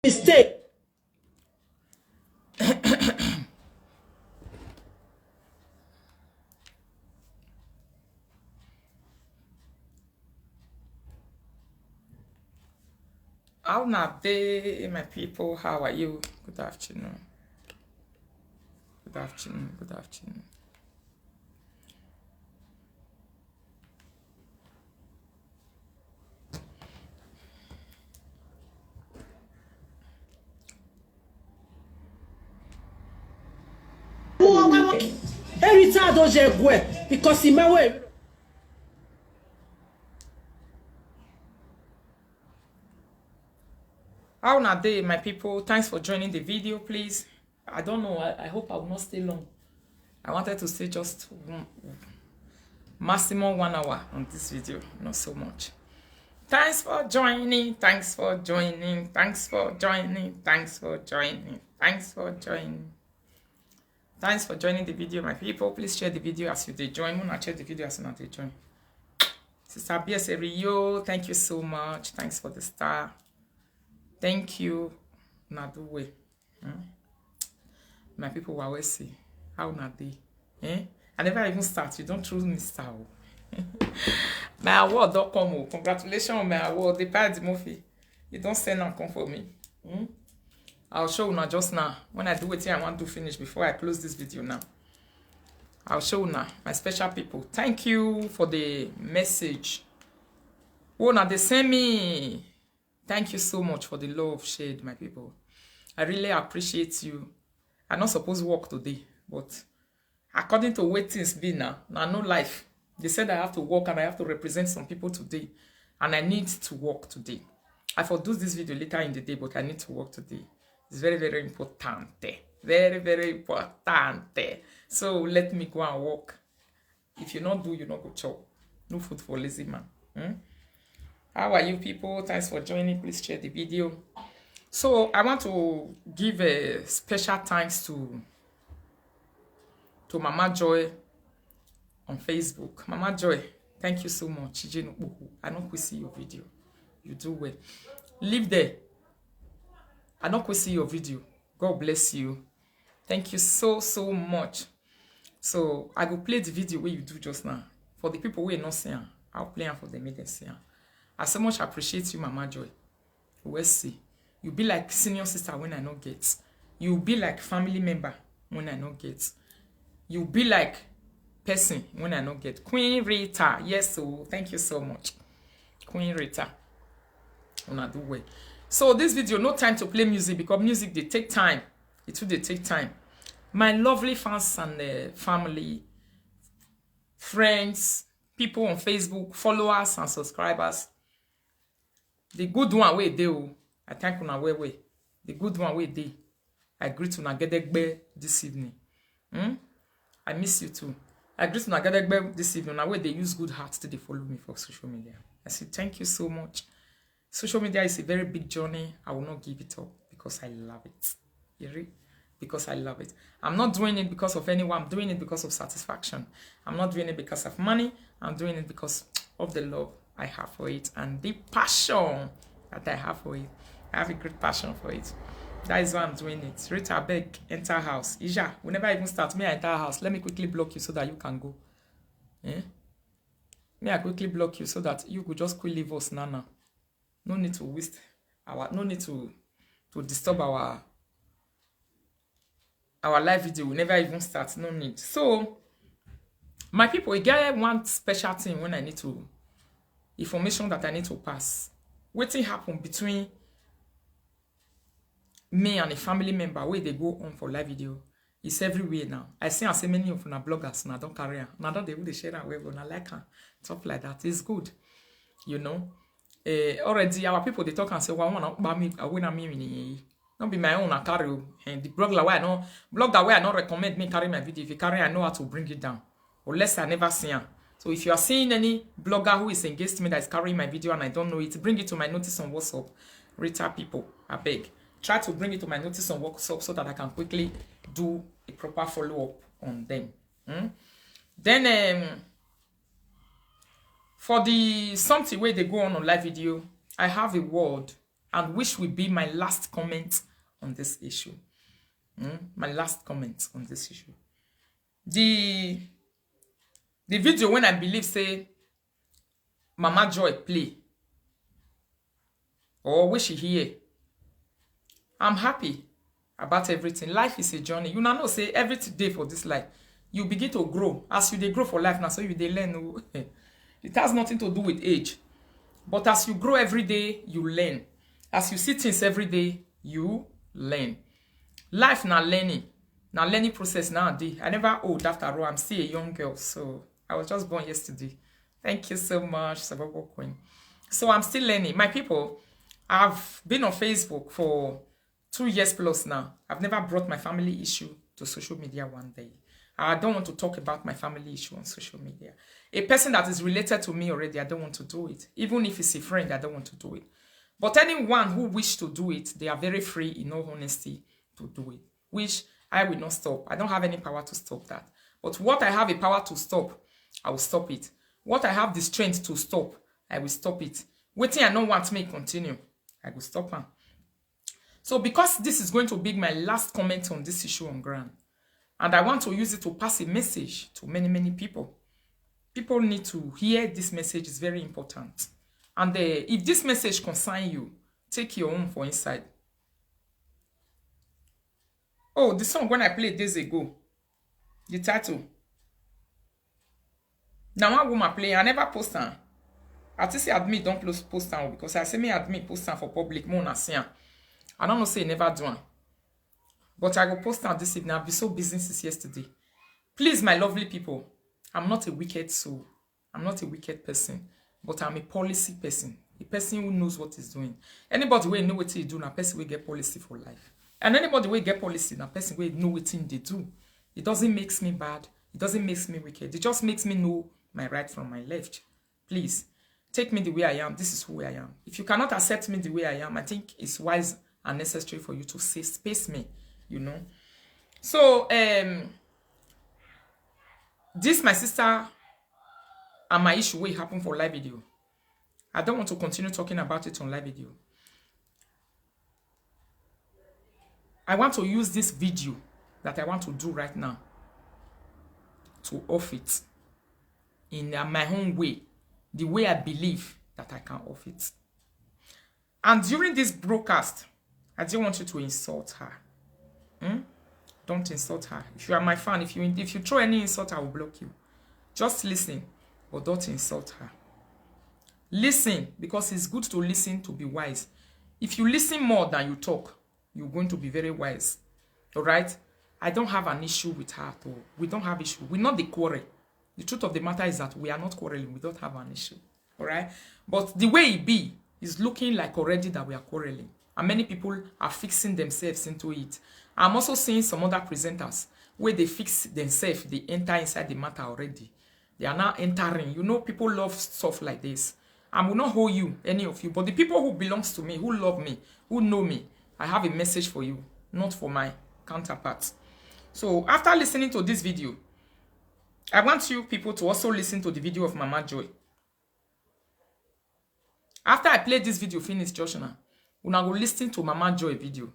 mistake. How not they, my people? How are you? Good afternoon. Good afternoon. Good afternoon. Every time I don't share because in my way. How not they, my people? Thanks for joining the video, please. I don't know. I hope I will not stay long. I wanted to stay just maximum 1 hour on this video, not so much. Thanks for joining. Thanks for joining. Thanks for joining. Thanks for joining. Thanks for joining. Thanks for joining the video, my people. Please share the video as you they join. I'm gonna share the video as soon as they join. Sister BS Rio, thank you so much. Thanks for the star. Thank you. Naduwe. My people will always say, how not they? I never even start. You don't choose me star. My award don't come. Congratulations on my award. They paid the movie. You don't send and come for me. I'll show you now just now. When I do it here, I want to finish before I close this video now. I'll show you now, my special people. Thank you for the message. Oh, now they send me. Thank you so much for the love shared, my people. I really appreciate you. I'm not supposed to work today, but according to what things be now no life. They said I have to work and I have to represent some people today. And I need to work today. I will do this video later in the day, but I need to work today. It's very, very important. Very, very important. So let me go and work. If you not do, you not go chop. No food for lazy man. How are you people? Thanks for joining. Please share the video. So I want to give a special thanks to Mama Joy on Facebook. Mama Joy, thank you so much. I don't see your video. You do well. Leave there. I don't see your video. God bless you. Thank you so much. So I will play the video where you do just now. For the people who are not seeing, I'll play it for them make them see. I so much appreciate you, Mama Joy. We'll see. You be like senior sister when I not get. You be like family member when I not get. You be like person when I not get. Queen Rita. Yes, so thank you so much. Queen Rita. Una do well. So this video, no time to play music because music they take time. It will they take time. My lovely fans and family, friends, people on Facebook, followers and subscribers. The good one way they I thank una way. The good one way they. I greet una gedegbe this evening. I miss you too. I greet una gedegbe this evening. Now where they use good hearts to they follow me for social media. I say thank you so much. Social media is a very big journey. I will not give it up because I love it. You read? Because I love it. I'm not doing it because of anyone. I'm doing it because of satisfaction. I'm not doing it because of money. I'm doing it because of the love I have for it and the passion that I have for it. I have a great passion for it. That is why I'm doing it. Rita, beg, enter house. Ija, we never even start. May I enter house? Let me quickly block you so that you can go. May I quickly block you so that you could just quickly leave us now. No need to waste no need to disturb our live video. We never even start. No need. So my people, we get one special thing when I need to information that I need to pass. Waiting happen between me and a family member where they go on for live video. It's everywhere now. I see so many of our bloggers now don't carry on. Now they will share and web on like her. Stuff like that. It's good. You know. Already our people they talk and say, well, I want to me win me. Not be my own I carry. And the blogger where I not recommend me carry my video. If you carry, I know how to bring it down. Unless I never see her. So if you are seeing any blogger who is engaged me that is carrying my video and I don't know it, bring it to my notice on WhatsApp. Rita people, I beg. Try to bring it to my notice on WhatsApp so that I can quickly do a proper follow-up on them. Then for the something where they go on live video, I have a word and which will be my last comment on this issue. My last comment on this issue. The video when I believe say Mama Joy play or wish she hear, I'm happy about everything. Life is a journey. You know say every day for this life, you begin to grow. As you they grow for life now, so you they learn. It has nothing to do with age. But as you grow every day, you learn. As you see things every day, you learn. Life now learning. Now learning process nowadays. I never old after all. I'm still a young girl. So I was just born yesterday. Thank you so much, Sabobo Queen. So I'm still learning. My people, I've been on Facebook for 2 years plus now. I've never brought my family issue to social media one day. I don't want to talk about my family issue on social media. A person that is related to me already, I don't want to do it. Even if it's a friend, I don't want to do it. But anyone who wishes to do it, they are very free, in all honesty, to do it. Which I will not stop. I don't have any power to stop that. But what I have a power to stop, I will stop it. What I have the strength to stop, I will stop it. Waiting I don't want me continue, I will stop them. So because this is going to be my last comment on this issue on ground, and I want to use it to pass a message to many, many people. People need to hear this message. It's very important. And if this message concerns you, take your own for inside. Oh, the song when I played days ago, the title. Now one woman play, I never post her. I just say admit don't post her because I say me admit post her for public more than see her. I don't know say never do her. But I will post her this evening. I've been so busy since yesterday. Please, my lovely people, I'm not a wicked soul. I'm not a wicked person. But I'm a policy person. A person who knows what he's doing. Anybody who know what he do, a person will get policy for life. And anybody who get policy, a person will know what they do. It doesn't make me bad. It doesn't make me wicked. It just makes me know my right from my left. Please, take me the way I am. This is who I am. If you cannot accept me the way I am, I think it's wise and necessary for you to say, space me. You know, so this my sister and my issue will happen for live video. I don't want to continue talking about it on live video. I want to use this video that I want to do right now to off it in my own way, the way I believe that I can off it. And during this broadcast, I didn't want you to insult her. Don't insult her. If you are my fan, if you throw any insult, I will block you. Just listen, but don't insult her. Listen, because it's good to listen to be wise. If you listen more than you talk, you're going to be very wise. All right? I don't have an issue with her at all. We don't have issue. We're not the quarrel. The truth of the matter is that we are not quarreling. We don't have an issue. All right? But the way it be is looking like already that we are quarreling. And many people are fixing themselves into it. I'm also seeing some other presenters where they fix themselves, they enter inside the matter already. They are now entering. You know, people love stuff like this. I will not hold you, any of you, but the people who belongs to me, who love me, who know me, I have a message for you, not for my counterparts. So after listening to this video, I want you people to also listen to the video of Mama Joy. After I played this video, finish Joshua, we're now going to listen to Mama Joy video.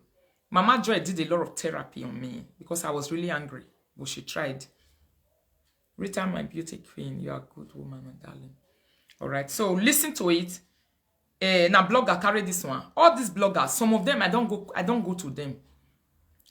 Mama Joy did a lot of therapy on me because I was really angry, but she tried. Rita, my beauty queen, you are a good woman, my darling. All right, so listen to it. Now blogger carry this one. All these bloggers, some of them I don't go to them.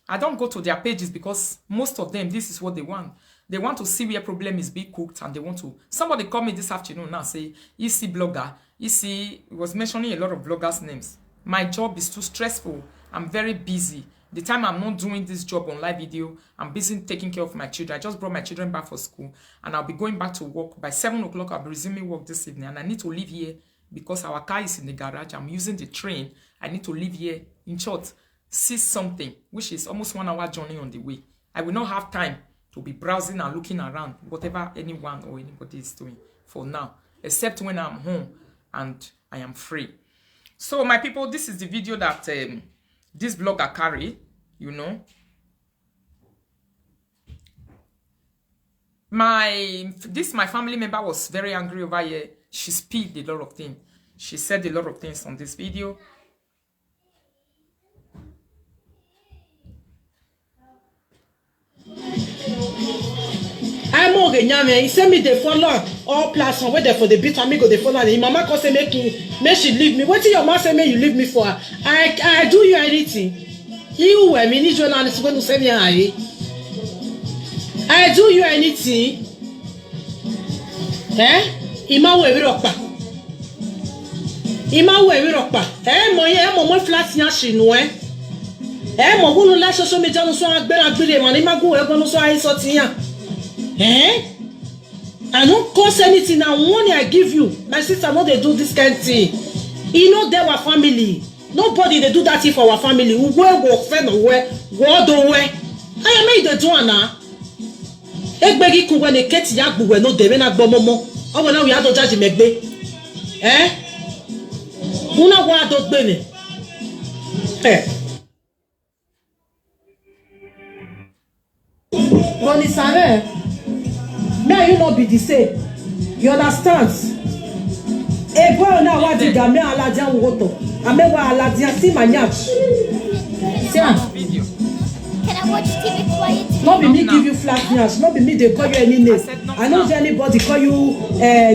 I don't go to their pages because most of them, this is what they want. They want to see where problem is being cooked, and they want to. Somebody called me this afternoon now say, "EC blogger, EC." It was mentioning a lot of bloggers' names. My job is too stressful. I'm very busy. The time I'm not doing this job on live video, I'm busy taking care of my children. I just brought my children back for school, and I'll be going back to work. By 7 o'clock, I'll be resuming work this evening, and I need to leave here because our car is in the garage. I'm using the train. I need to leave here. In short, see something, which is almost 1 hour journey on the way. I will not have time to be browsing and looking around, whatever anyone or anybody is doing for now, except when I'm home and I am free. So, my people, this is the video that this blogger carry, you know. My family member was very angry over here. She spilled a lot of things. She said a lot of things on this video. the nyame. He send me the follow all platform where they for the beat and me go the follow. And mama come say make she leave me. What did your mama say make you leave me for? I do you anything. You were me need journalist going to say me I do you anything. Ima we rock pa. Ima we rock pa. Mo flat yan shinu mo gunu la social media no so agbere man ima go e no so ai so tiyan. I don't cause anything now. Money I give you. My sister no they do this kind of thing. You know they were family. Nobody they do that thing for our family. We work friend where what do we? I made the do na. Egbegi kun when e keti ya gbuwe no debe na gbo momo. Owo na we ado judge megbe. Una wa do gbe ni. Ronnie Sare, may you not be the same. You understand? A boy now what did me aladia woto. Ame wa aladia si manyach. Can I watch TV quiet? Not be me give you flat news. Not be me they call you any name. I know anybody call you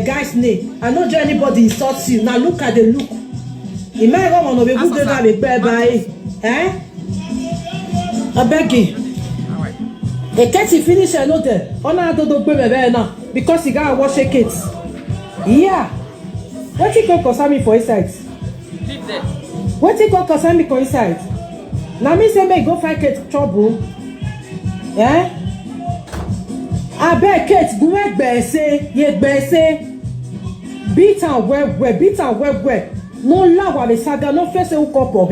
guy's name. I know anybody insults you. Now look at the look. You might go on over good that be bye. I beg you. The cat he finish I know there. Ona do baby now because he got wash it. Yeah. What he call concern me for inside? Leave there. What he call concern me for inside? Now me say me go find Kate trouble. I beg Kate go make gbese, ye gbese. Beat and web. No lawa the saga no face u couple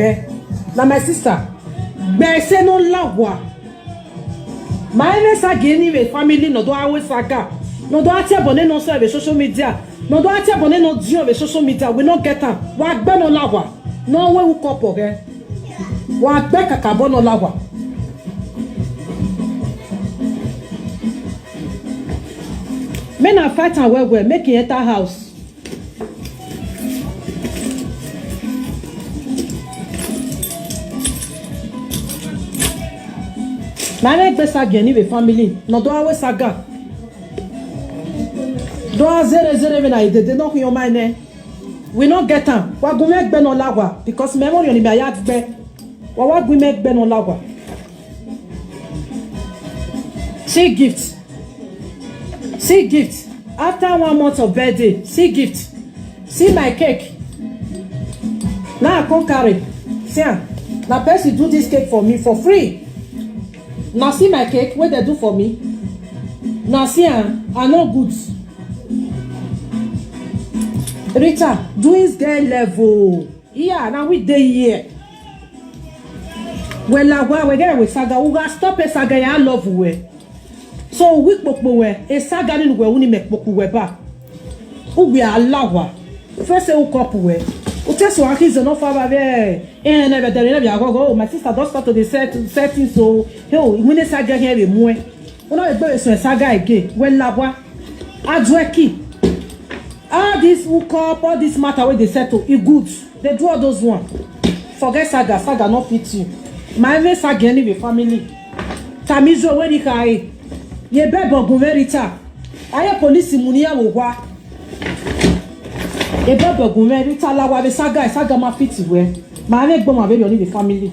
na my sister. Gbese no lawa. My saga anyway family no do always saga. No do ati abone no serve social media. No do ati abone no dio with social media. We no get am. Wa gbe no lawa. No we u couple wa gbe kakabo no lawa. Men are fight and well make it enter house. My make best again with family. No do always saga. Do 0 when I did not your mind. We not get am. Wa go make ben on lawa because memory on my yard be. Wa we make ben on lawa. See gift. After 1 month of birthday, see gift. See my cake. Now I come carry. See, now person do this cake for me for free. Now see my cake, what they do for me. Now see, I know good. Rita, doing girl level. Yeah, now we day here. Well, we get with saga. We got stop a saga. I love we. So we pokwe e saga ni we uni make pokwe ba. We alawa. First we couple we. O test wa kids no fa ba be. Never tell you go. My sister don't start to the setting so hey, we saga here we mu e. Una be so saga again. We lawa. Adweki. All this hook up, all this matter where they settle, it good. They do all those one. Forget saga not fit you. My name saga anyway family. Tamizo when you carry. Ye bebo gumerita. Aye police munia wo. Ye bebo gumerita la wa be saga ma fit we. Ma me gbon ma be oni the family.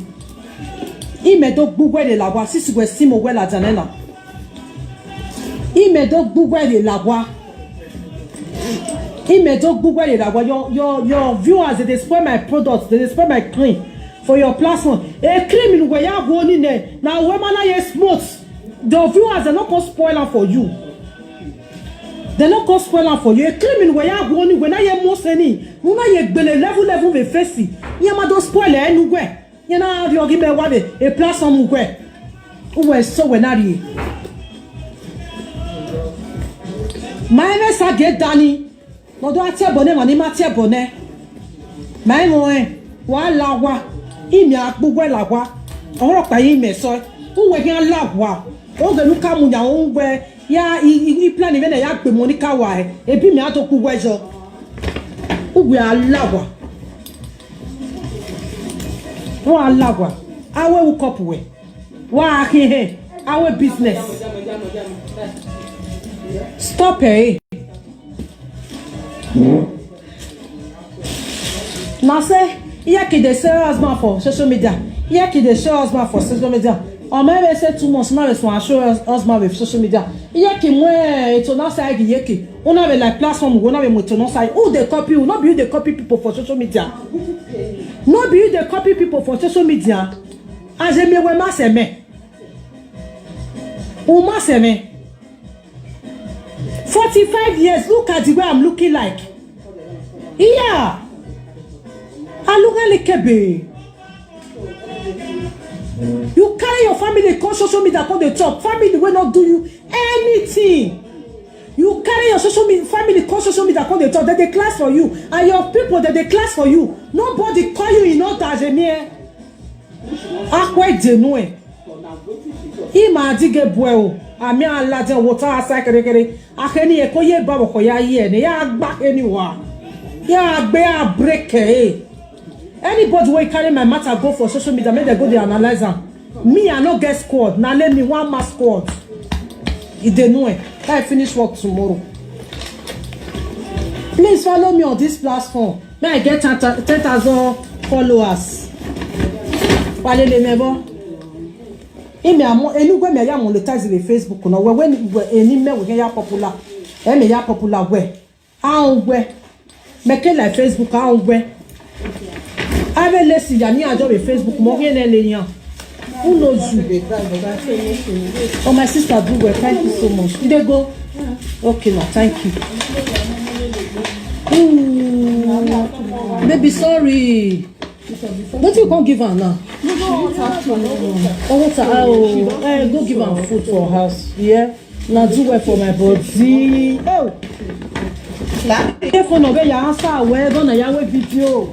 Ime do gbugwe de la wa sisi we simo we la janela. Ime do gbugwe de la wa. Your viewers they spoil my products, they spoil my cream for your platform. A cream in where you are going in there. Now when man are smooth, the viewers are not gonna spoil them for you. They're not gonna spoil them for you. A cream in where you are going when I am most any. When I level with facey. You ma don't spoil it anywhere. You know you give me one a platform where. Who is so when are you? My name is Aged Danny. No do ati abone mani ma ti abone. Mai mo wa lawa. Imi agbugwe lawa. Oro pa yin me so. Uwe gan lawa. O ge nu ka mu ya onwe ya I plan even ya gbe mo ni ka wa e. Ebi mi atoku wejo. Uwe alawa. Wa alawa. Awe u couple we. Wa he. Awe business. Stop it. Now say, here ki dey sell husband for social media. Here ki dey show husband for social media. Or maybe say 2 months now we show husband with social media. Here ki mwe etonan say here ki. Una be like platform we na be etonan say who dey copy you, no be you dey copy people for social media. No be you dey copy people for social media. Ajemi we ma seme. Uma seme. 45 years, look at the way I'm looking like. Yeah. I look like Kebe. You carry your family on social media on the top. Family will not do you anything. You carry your family on social media on the top. That they class for you. And your people that they class for you. Nobody call you in order as a mere. Akwe denwe. Ima dige bweo. Ami alaje water aside kere. Akeni ekoye babo koya ye ne ya agba anywa. Ya agbe a break eh. Anybody wey carry my matter go for social media, make they go dey analyze am. Me, I no get squad. Now let me one mass squad. If they know it, I finish work tomorrow. Please follow me on this platform. May I get 10,000 followers. Walele mebo. Imi amo enugwe me ya monetize the Facebook no we eni me we ya popular. E me ya popular we. Anwe. Make like Facebook anwe. Ave lesi ya ni ajo be Facebook mo rien le yan. Who knows you? Oh, my sister do well. Thank you so much. Did they go? Okay, no, thank you. Baby, sorry. Don't you can't give her now? Oh, water. Oh, go give her food for house. Yeah. Now do well for my body. Oh. If you know your answer, we're gonna yawe video.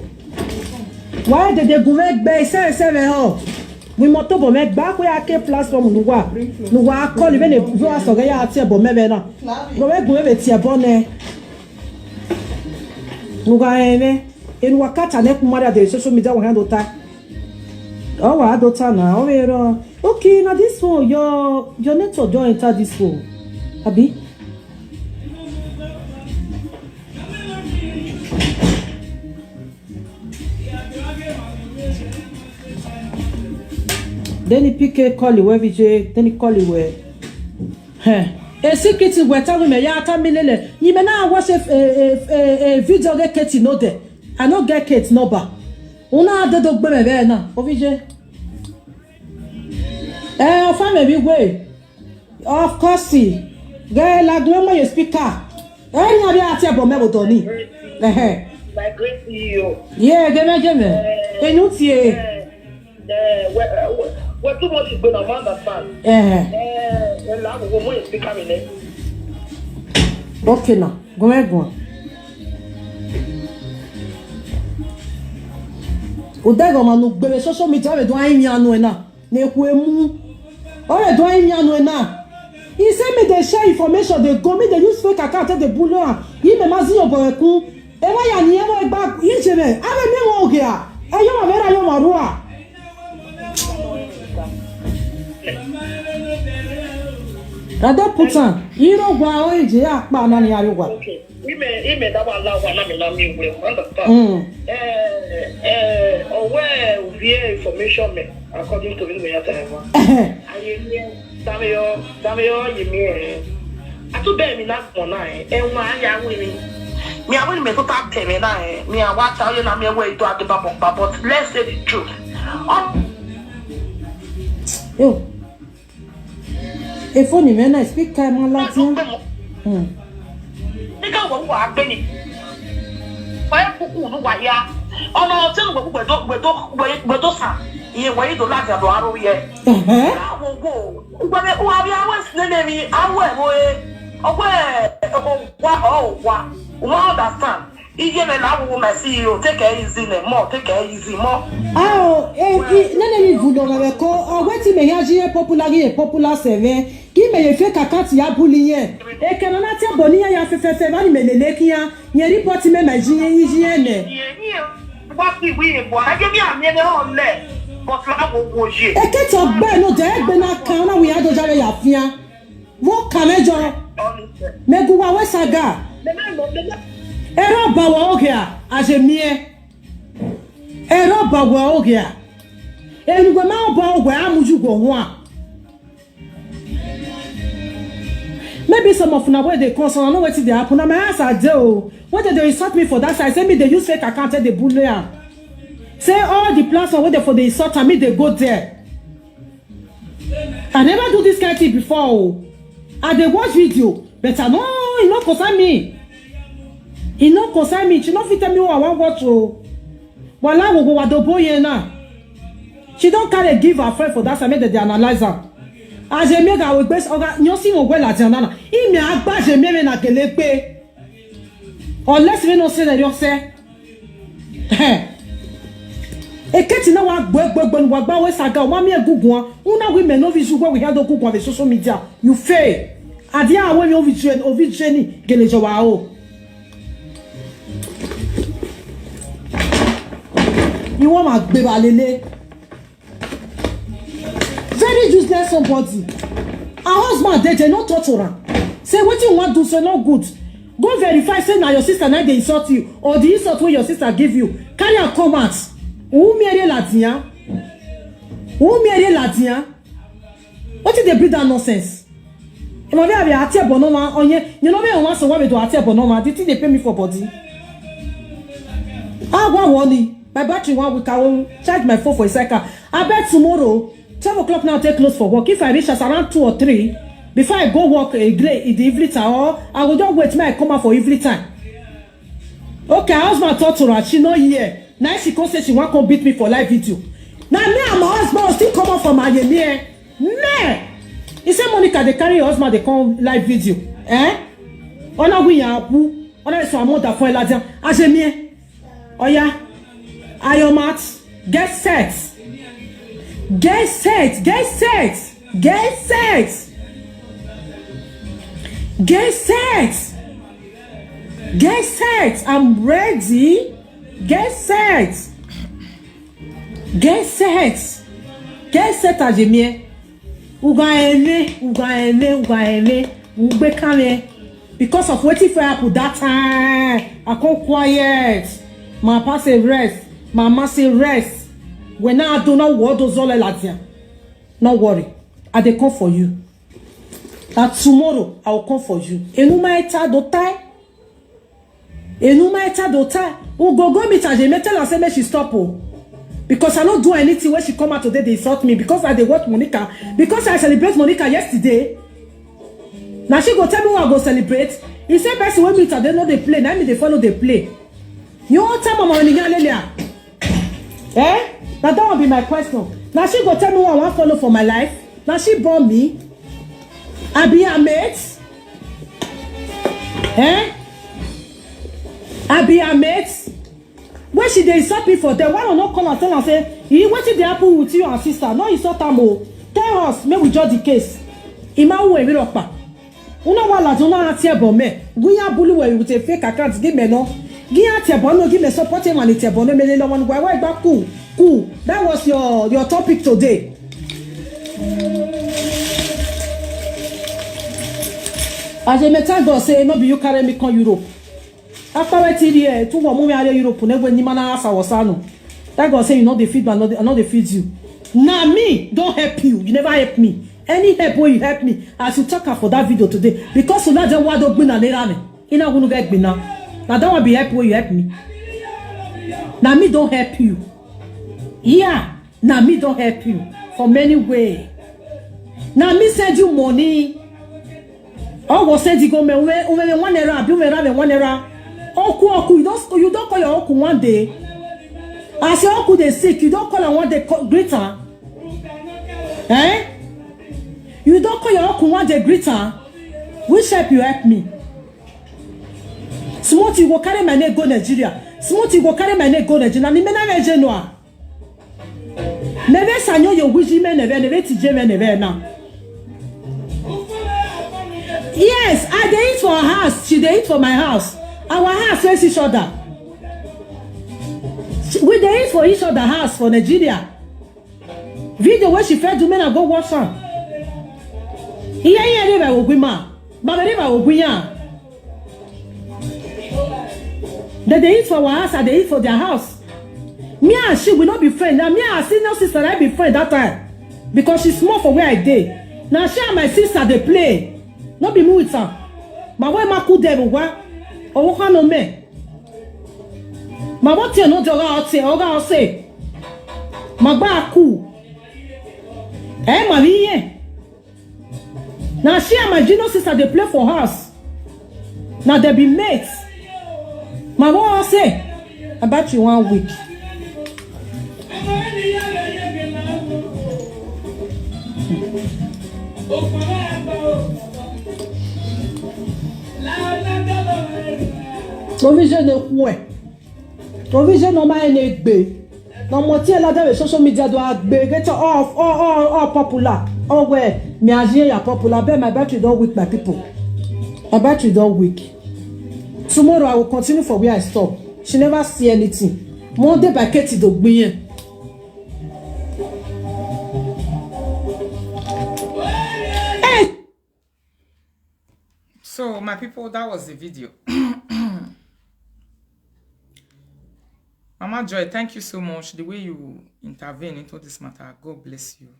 Why did they go make bay say oh? We moto bo make back we ake platform no wa call even e do asoga ya ati ebo mebe na no we go be ti ebo ne no ga ene enu wakata ne kumara de social media we handle ta oh wa do ta na o we ro okay na this one your network don enter this one abi then he pick a call where VJ, then he call you where. A secret is where tell me, ya tamilele. You may now watch a video get Katie no there. I not get Kate no ba. Una the dog baby na, VJ. Family way. Of course, see. Girl, like grandma, your speaker. Any of you at your bomb, Tony. My great CEO. Yeah, give me. And you see. What too much is going to understand. Okay now, go ahead go. Udego manu gbere social media we do ayin anu na. Na eku emu. O we do ayin anu na. He say me dey share information dey go me dey use fake account take dey bully am. Yi me ma zi your boy ku. E wa ya ni e wa gba yi je me. Ave me wo oge a. E yo ma vera yo ma ru a. Rather put on. You know why I did a man on your one. Okay. We may that one love one of me will understand. Where via information me according to me at time. I hear Samuel, you mean. I told them in that one night, and why young women. Me, I will make a tap me and I, me, I want to tell you, I'm your way to have the bubble, but let's say the truth. Oh. If only when I speak time Latin. Nigga wo wa gbeni. Why kuku no wa ya. Ono tin wo gbedo sa. Iye wo yi do lati ado aro ye. Wo wo. Ugbe wo abi awe sine mi awe wo e. Ogwe wa. We understand. Ije me na wo my CEO take it easy more, take it easy more. Ah, nene mi vudo ga ko ogwe me ya ji popular server. Ki me ye fake account ya bully yen. E kana na ti aboni ya fefefe ba ni melele kiya. Ye report me ma ji yen ne. Wa ki wi bo aje bi ami ne ho le. But la wo je. E ke to gbe no de gbe na kan na wi adoja re ya fian. Wo kan mejo. Meguwa wesaga. Ero bawa ogea ajemie. Ero bawa ogea. Enugwe ma oba ogwe amujugo ho. Maybe some of na where they concern, I know what they happen. Now my ass are do. What did they insult me for that side? Say me they use fake account and they bully am. Say all the platform where they for the insult and me they go there. I never do this kind of thing before. I they watch video, but I know it not concern me. It not concern me. She not fit tell me what I want watch. Oh, wala go wado boy na. She don't carry give her friend for that side. Make they analyze her. As je me ga we best oga nyo si mo gwe la ti na imi agba je me na kele pe unless we no say that you say e keti na wa gbogbo wa gba we saga wa mi egugun una women no visu we had okugun on the social media you fail adia when you ovi training gele jo wa o you want ma gbe ba lele very useless somebody. Her husband they no torture her. Say what you want to do so no good. Go verify say now your sister now they insult you or the insult where your sister give you. Carry her come out. Who marry Latia? Who marry Latia? What did they bring that nonsense? You know me have a tea bonoma on you. You know me on once a while we do a tea bonoma. Did they pay me for body? I want money. My battery 1 week I will charge my phone for a second. I bet tomorrow 12 o'clock now take close for work. If I reach us around 2 or 3, before I go work in the evening time, or I will just wait till I come out for evening time. Okay, husband talk to her, she no here. Now she come say she want to beat me for live video. Now me and my husband will still come out from my me. Me. He said Monica they carry your husband they come live video. Eh? Ona we ya pu. Ona so amount for elajan. Ajemie. Oya. Iron mat. Get set. Get set, get set, get set, get set, get set. I'm ready. Get set, get set, get set. Ajemie, ugaeme, ubekame. Because of what if I put that time, I can't quiet. My papa say rest, mama say rest. When I do not want those all Latin, no worry. I dey come for you. That tomorrow I will come for you. Enumaita dotai. Oh go meet her. They tell her say me she stop oh. Because I don't do anything when she come out today. They insult me because I dey watch Monica. Because I celebrate Monica yesterday. Now she go tell me what I go celebrate. He say person when meet her they know they play. Now me they follow they play. You want time mama Monica lelia? Eh? Now that will be my question. Now she go tell me what I want to follow for my life. Now she born me. I be her mate. Eh? I be her mate. When she dey insult me for them, why don't not come and tell and say, what did they happen with you and sister? No insult am o. Tell us, may we judge the case. Ima uwe mi ropa. Una wala jona ati ebo me. Guya bully we with a fake account. Give me no. Guya ati ebo no. Give me support him and ati ebo no. Me le one why back cool. Cool. That was your topic today. As a meta go say, no be you carry me come Europe. After I tell you, two women are Europe. Never ni mana asa wasano. That go say you know the feed, but not the feed you. Now me don't help you. You never help me. Any help where you help me, as you talk for that video today, because you not just want to bring an error. You not gonna get me now. Now don't want to be help where you help me. Now me don't help you. Yeah, now me don't help you for many ways. Now me send you money. Oh, go send you go me 1 naira, be me 1 naira. Oku, you don't call your oku one day. As your oku they sick, you don't call her one day greater. Eh? You don't call your oku one day greater. Which help you help me? Smart you go carry my name go Nigeria. Smart you go carry my name go Nigeria. Ni mena Nigeria. Neve sanyo yo wiji me neve tije me neve na. Yes, I dey eat for her house. She dey eat for my house. Our house face each other. We dey eat for each other house for Nigeria. Video where she fed to me and go watch her. Here, we ma. But they never open. They eat for our house and they eat for their house. Me and she will not be friends. Now me and her senior sister I be friends that time. Because she's small for where I did. Now she and my sister they play. Not be me with her. But why ma could devil what? Or what no me? But what you know Oga say? Ma ba cool. Marie. Now she and my junior sister they play for house. Now they be mates. My mom say about you 1 week. Provision de quoi? Provision no ma enegbe. No mo ti la de social media do agbe get all popular. Oh where me agien ya popular but my battery don't weak my people. My battery don't weak. Tomorrow I will continue for where I stop. She never see anything. Monday by Katie Dogbiyen. Hey. So my people, that was the video. Mama Joy, thank you so much. The way you intervene into this matter, God bless you.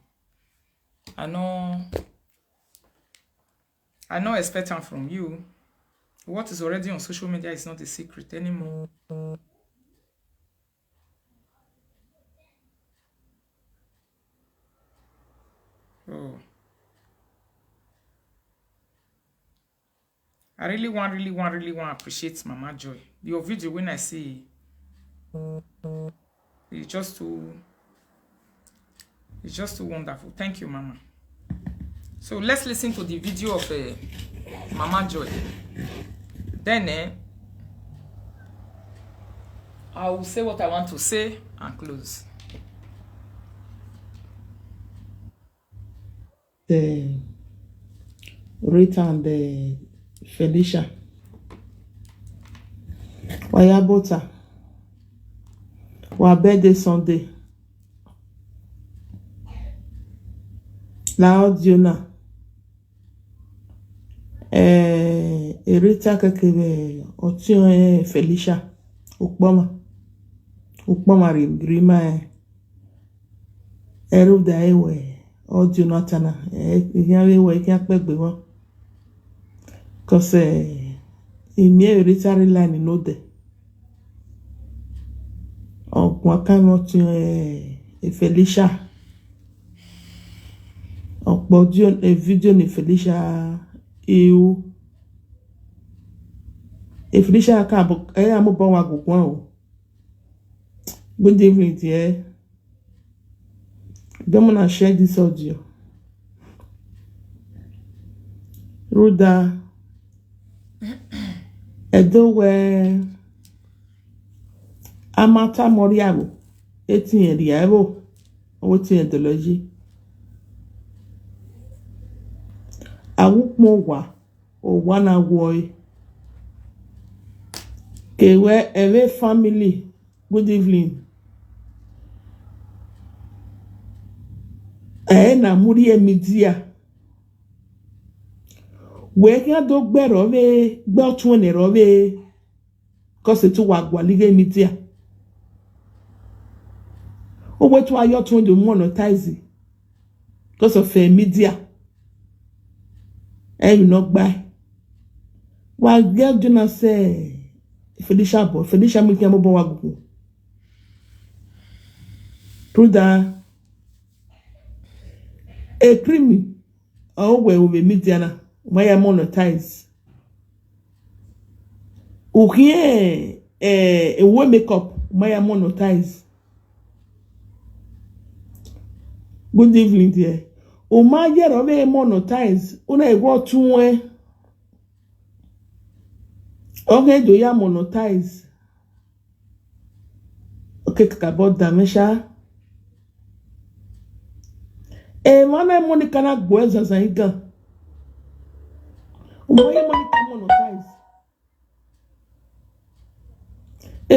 I know expecting from you. What is already on social media is not a secret anymore. Oh. I really want to appreciate Mama Joy. Your video when I see it's just too wonderful. Thank you, Mama. So let's listen to the video of Mama Joy. Then I will say what I want to say and close. The Rita and the Felicia. Waya Bota. Wa birthday Sunday. La audiona. Rita kakebe otion Felicia. Ukpoma rima eru da ewe audio notana ihe we kan pegbe won cause imi Rita line no de ogun kan otion Felicia audio video ni Felicia eu Felicia ka amo bon wa gogun o. Good evening, dear. Don't wanna share this audio. Ruda Edowe Amata Moriabo 18 Diabo Oti Endology Awukmowa or Wana Woy Kewe Ewe family. Good evening. Na muri emidia. We can do better we gbe tun ni ro we cause to wa gwa lige emidia. O we to ayo tun de monetize because of media. You not buy. Wa girl do not say Felicia mi ki amo bo wa gugu. Truda a creamy where we media why I monetize. Okay, a way makeup why I monetize. Good evening, dear. O ma year of a monetize. Una go to okay, do ya monetize? Okay, about damesha. Mana Monica na gweza za iga. Umoye Monica monetize.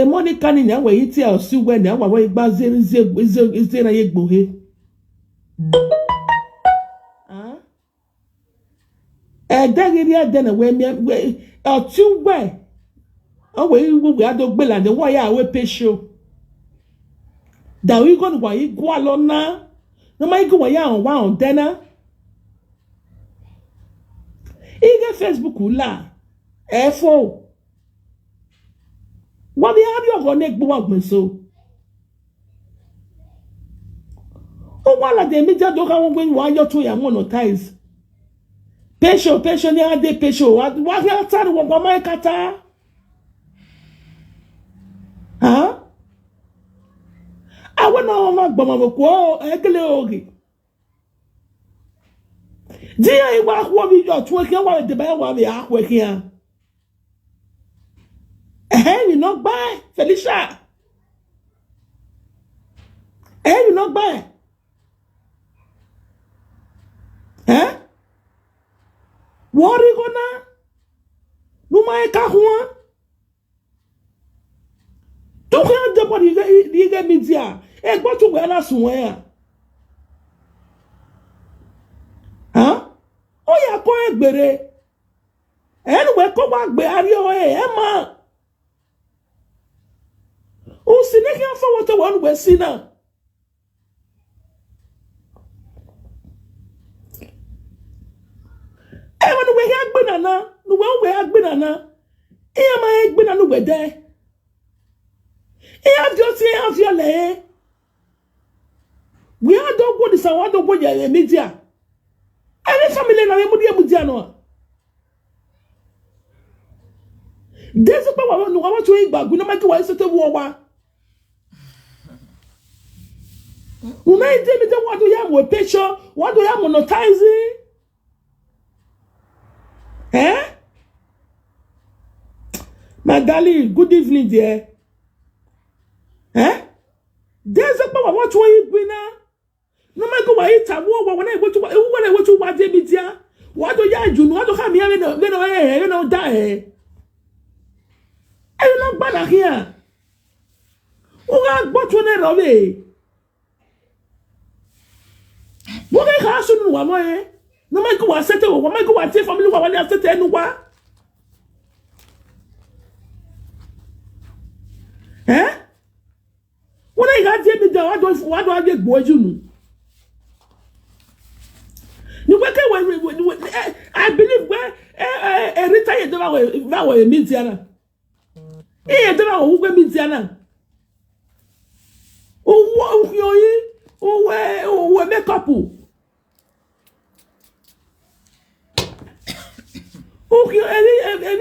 Monica ni na we iti osi we na wa we gba ze na ye gbohe. Dagiri then we or two way. Oh, we had to bill and the wire we pay show. That we going to go along now. No matter go on one dinner. Ige Facebook la. Efo. What the have you gonna go me so? Oh, while the media don't have when one or two are monetize. Pension, ya de pension. What ya tell what my kata? Huh? I want no ma gbọmọ ko ekele ogi. Dia iwa ko bi jo tun ke wa de ba wa bi akwa kian. You not buy Felicia. You not buy. Hein? Worry gonna? No my kahua. Don't have the body you get me there. Eh, go to where I swear. Huh? Oh, yeah, go bere. Anyway, come back, be Ario, Emma. Oh, Sinekia for what the one was sinner. When we had banana, no one we had banana. Here my egg banana were there. Here just here of your lay. We are don't go this one don't go your media. Any family na emudia mudiano. There's a power no want to eat back. We no matter what is the war. We may tell me what do you have with picture? What do you have monetizing? Eh? My darling, good evening, dear. Eh? There's a power what you eat winner. No matter what it's a war when I go to what they be there. What do you do? What do you have here? You know, die. I not bad here. Who got bought one away? What I have to know, am no matter what settle, what I go and say family, what I set anyone. Eh? When I got here, what do I get boy you? You work away. I believe where a retired that way means Yana. Eh, don't know who will meet Yana. Oh, make couple. Okay, any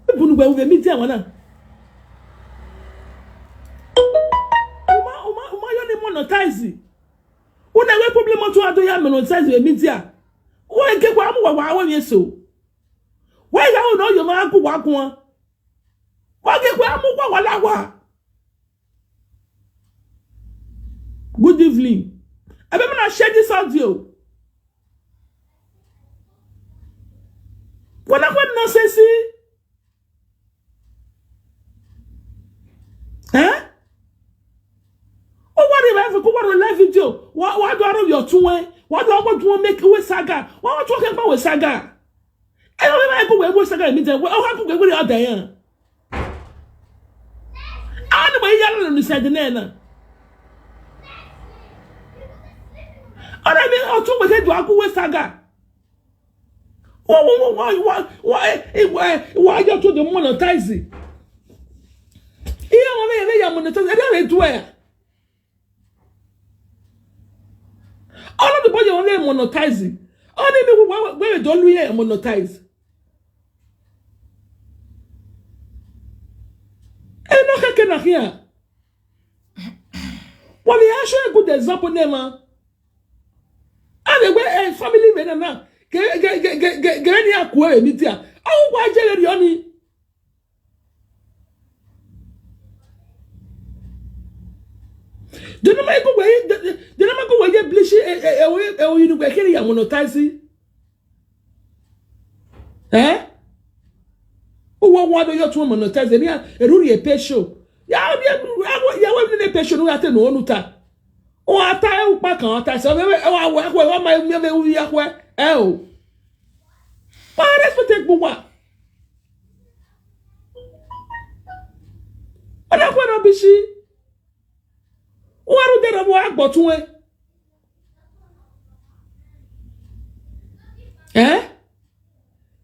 people will meet Yana. You monetize. When I problem to do ya monetize the media. Why get one year so? Why you know your man go walk one? Why get one? Good evening. I remember I share this audio. When I went nonsense, huh? Oh, what if I have to go on a live video? Why do I know your two way? Why do I want to make a saga? Why are you talking about a saga? I don't know where saga means. What happened with the other day? I don't know where you're said the name. I mean, I'll talk with you to go with saga. Why you to the monetizing? Here, I monetize. I don't know where. All of the body only monetizing. Only me where don't we monetize? And no can here. Well, we actually a good example, Nema. And the family men now. Get any acquire media. Oh, why jelly only? Do not make away. Do not make away. Get bleach. You know, can you monetize? Eh? Oh, what do you to monetize? And really a pay show. Yeah, pay show. No, I tell no one. o ata e upa kan ata se we wa wa ma me wi akwe e o pa respect gbowa ana kwa no bishi o aru de na mo agbotun e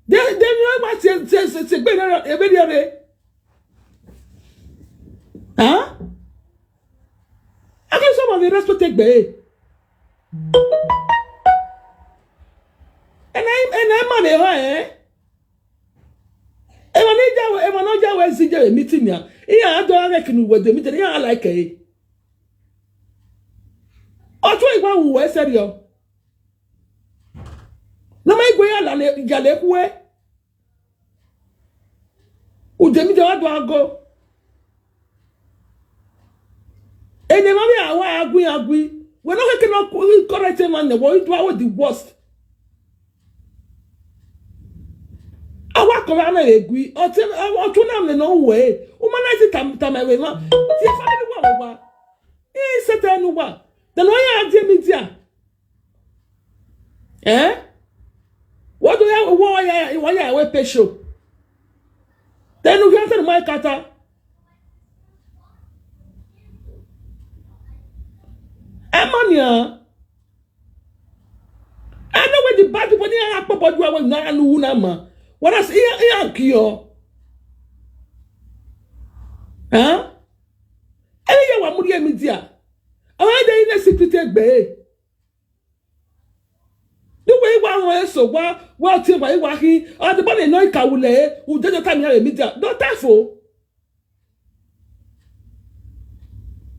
de mi ma se gbe na e be de I guess some of the rest will take bay. And I'm money, Emanaja was a meeting ya. I don't reckon with the meeting. I like a. I'll try one who was said you. No, my way, Jalekwe. Udemi go. And the mommy, I agree. We're not making correct him on the world. What the worst? I walk around and agree. Or tell them no way. Woman, time away. Yes, I know what. Yes, I know what. Then why are you media? What do you why are we pay show? Then you get to my kata. Emania, I know where the bad people are. Papa, you are not a Nunama. What else? Kyo. Huh? Any one would media. I had in a secret bay. The way one way so well, till my wahi, or the body no kawule, who doesn't come here media. Not that for.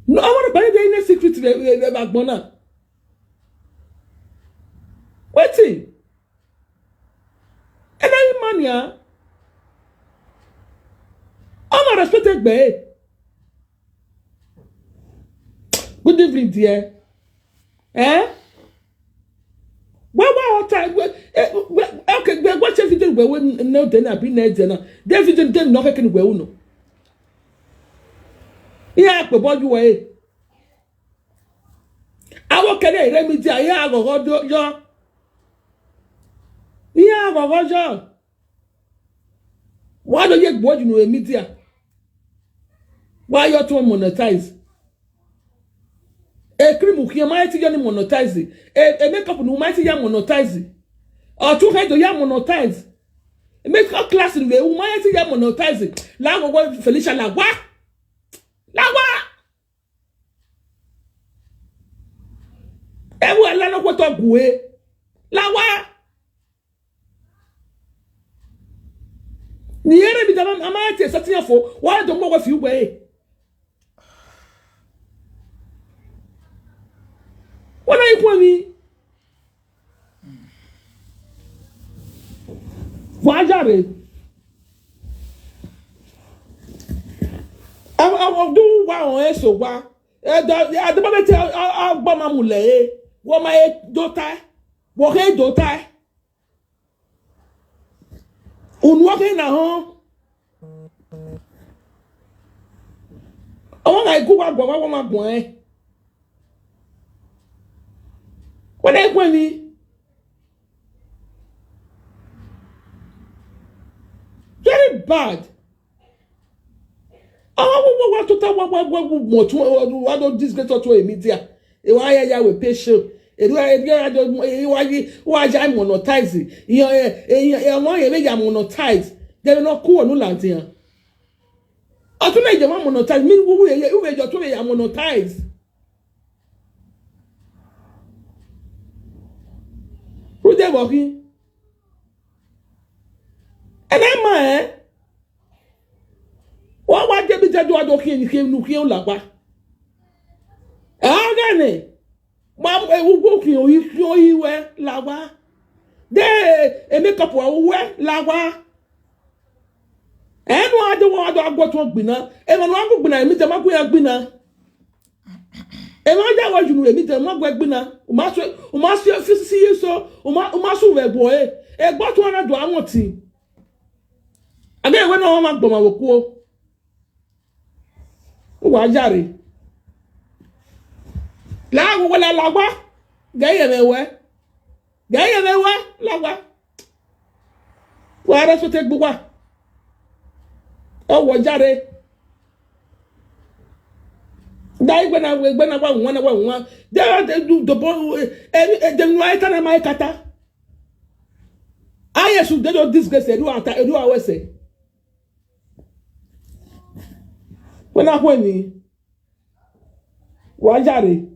No, I want to buy the inner secret to the backbone. Waiting. And then mania. I'm not respected by. Good evening, dear. Well, time. Okay, what's everything we no dinner be near dinner. David didn't know I can well no. Yeah, but what you way? I walk away, let me tell you, I go, John. Yeah, go, John. Why don't you watch no media? Why you to monetize? A cream who might get monetize. A makeup who might get monetize. Or 2 heads to yam monetize. A makeup class in the who might get monetize. Lago Felicia Lagua. Lawa. Ewu alana kwa to gwe. Lawa. Ni yere bi dama amate satia fo. Wa do mo wa fi ugbe. Wona ipo mi. Wa jare. I do one so wa. The moment I'll bomb a mule. What my daughter? What her daughter? Unwalking at home. I want to go back. What my boy? When I went me. Very bad. What to tell what don't disgrace to a media? Why we pay show? Why I monetize? You monetize. They will not cool no land here. I don't like the monetize. Me, who will your toy monetize? Who they walking? And I'm what did you do? I don't hear you lagba. Agane, Mam, who walking you wear lagba. There, a makeup wear lagba. And what do I go to Bina? And I want to be a Mr. Bina. And I want you to meet a Magbina, Master, see you so, Master, boy, a bottle and I want to. Again, when I'm not going Wajari. La wo la lagwa. Gaye mewe. Gaye mewe lagwa. Wa ara so te gbugwa. O wo jare. Dai gbena wa nwa. They do the boy dem right na mai kata. I should do disgrace do I say. When I went wajare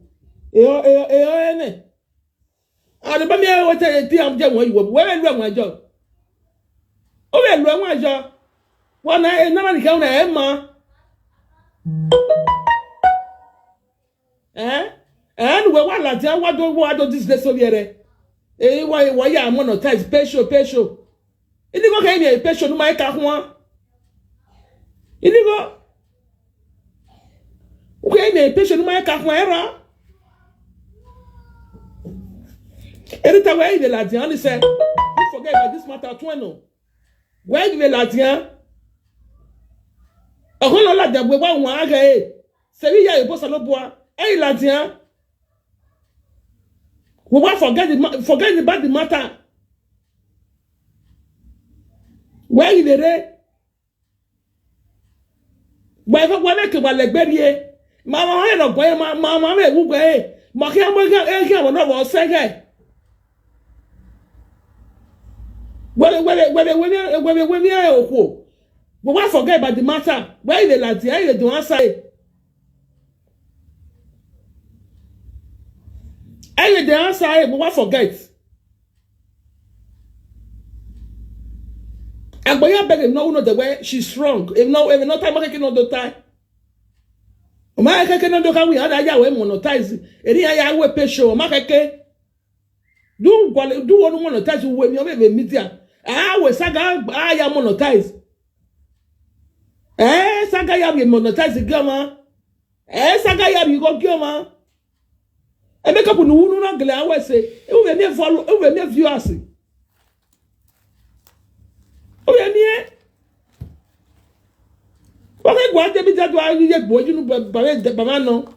ene ade ba mi e wo te ti am je won yi wo we lu won ajo o we lu won ajo won na na ni ka na e ma and we wa la je wa do disgrace so yere wa ya monetize pay show ini go ka mi pay show no mai ka ho ini go okay, me patient my cafuera. Every time where the Latian said, don't forget about this matter, Tweno. Where the Latian? A whole lot that we want one again. Sevilla, you post a loboa. Hey, Latian. We won't forget about the matter. Where is the day? Where make a like Mama, I don't buy Mama, who buy Makia, no one say. When we are who? But why forget about the matter? Why the Latia do not say? I the answer, but why forget? And boy, I beg him no the way she's strong. If no time, I can not the time. Ma keke no doka we ada ya we monetize eri ya we pay show ma keke do one monetize we mi o be media we saga ya monetize saga ya we monetize gama saga ya we go gama make up no unu na gele awe say e we me follow e we me viewers o we me okay, go ate bi that wa ye gbo you baba no.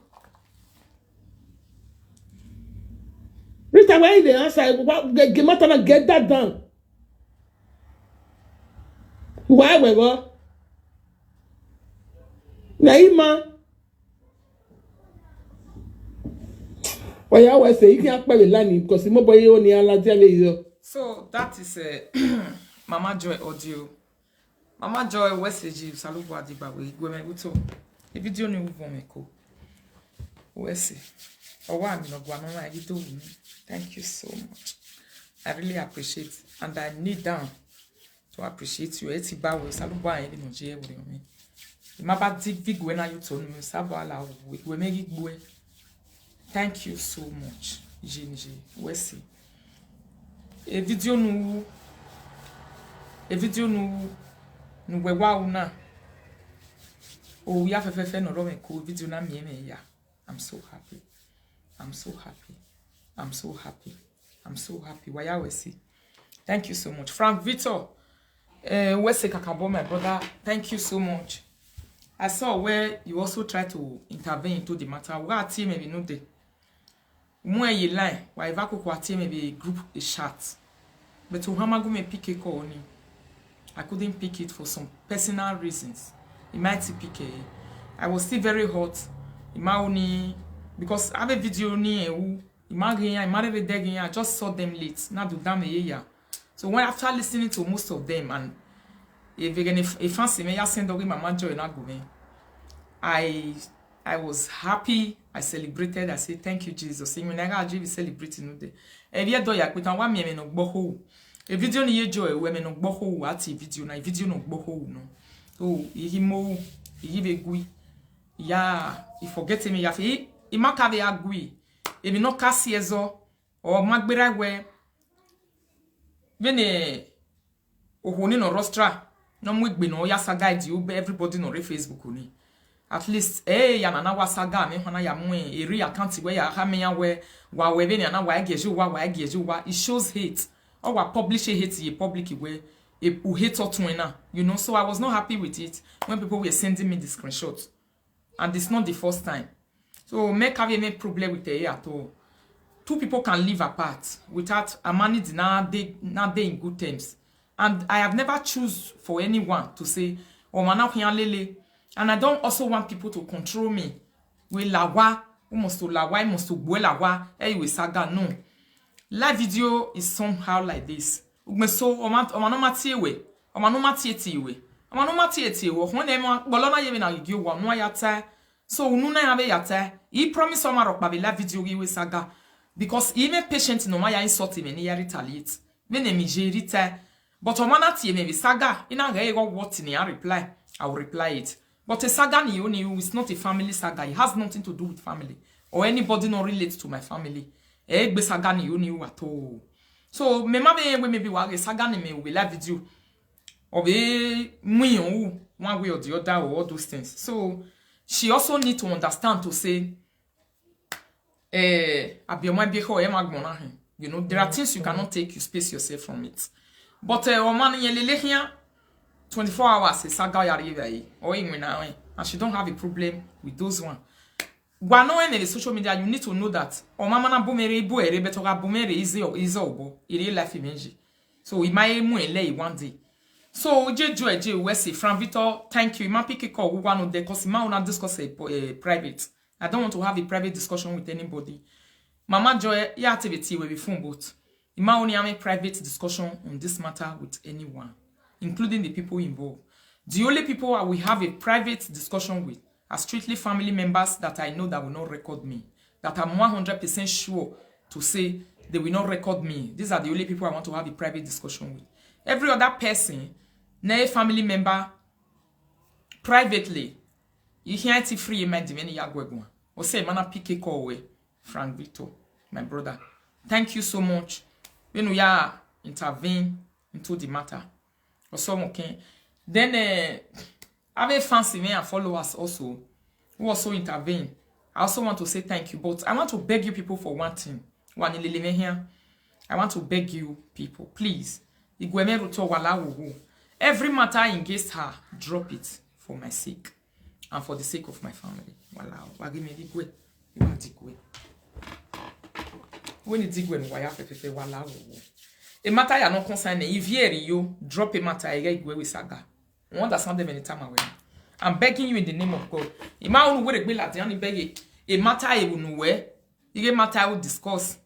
Rita why the answer get matter na get that down. Why we go? Na ima. Why I always say you can't play lani because mo boy you ni ala dia le. So that is Mama Joy audio. Mama Joy Wesley Salubu Adibawe Gweme Uto. The video ni uvo meko. Wesley. Owa mi no gwa no na you do. Thank you so much. I really appreciate and I need down to appreciate you. Eti ba we Salubu an ni mo je we me. Imaba big when you to no sabo ala we make it. Thank you so much. Jinji Wesley. A video nu we wow na oh ya fefe no ro me ko video na me ya. I'm so happy. Why I see. Thank you so much. Frank Victor Wese Kakabo, my brother, thank you so much. I saw where you also try to intervene into the matter. Why team maybe no day. More ye line, why Vako team maybe a group a chat. But to Hamagu me pick a call ni. I couldn't pick it for some personal reasons. It might pick a. I was still very hot. Because I have a video ni I just saw them late. Now do damn yeah. So when after listening to most of them and if fancy me send away Mama Joy na go I was happy. I celebrated. I said thank you Jesus. Even I be celebrating no day. Every do ya kwita wa me no gbo a video ni Joy we me no gbo ati video na video no gbo no. So he mo he be gui. Ya he forget me ya fi he maka be agui. E bi no kasi ezo o magbera we bene ohoni no rostra no mu igbe no ya saga di ube everybody no re Facebook ni at least ya na wa saga me hona ya mu eri account we ya ha me ya we wa we be na wa geju wa it shows hate or wa publish hate ye public we who hate otwena, you know. So I was not happy with it when people were sending me the screenshots, and it's not the first time. So make have any problem with the at all. Two people can live apart without a man now they in good terms. And I have never choose for anyone to say, oh man, lele. And I don't also want people to control me. We lawa, we must to lawa, must to boil lawa, we saga no. Live video is somehow like this. So omano matie we, omano matie ti we. Omano matie ti we. When them bolona yemi na gyo wa no yata. So ununa yabe yata. He promise omaro pa be live video we saga. Because even patient no ma ya insult me ni ya retaliate. Me ne mi jerita. But omana tie me be saga. Ina ga go what ni a reply. I will reply it. But a saga ni is not a family saga. It has nothing to do with family. Or anybody not relates to my family. Be saga ni at all. So me ma be maybe wa saga ni me we live video. Or be muyon one way or the other or all those things. So she also need to understand to say you know, there are things you cannot take, you space yourself from it. But woman here 24 hours is saga yari or and she don't have a problem with those one. When in the social media, you need to know that mama na bumere bo ere beto ga bumere is obo ire life imeji. So it might mu ele one day. So je we say Frank Victor, thank you. Ma pick call one of the cause ma una discuss a private. I don't want to have a private discussion with anybody. Mama Joy, your activity will be phone both. You might only have a private discussion on this matter with anyone, including the people involved. The only people I will have a private discussion with are strictly family members that I know that will not record me. That I'm 100% sure to say they will not record me. These are the only people I want to have a private discussion with. Every other person, no family member, privately, you can't free my divine yagwegwa. Or say, man, I pick a call away. Frank Victor, my brother. Thank you so much. When we are intervene into the matter. Also, okay. Then, I have fancy me and followers also who also intervene. I also want to say thank you, but I want to beg you people for one thing. I want to beg you people, please. Every matter against her, drop it for my sake and for the sake of my family. When it's when why a matter you are not concerned. If you drop a matter, you go with saga. I understand them anytime away. I'm begging you in the name of God. If my own way be like beg a matter you know where you matter will discuss.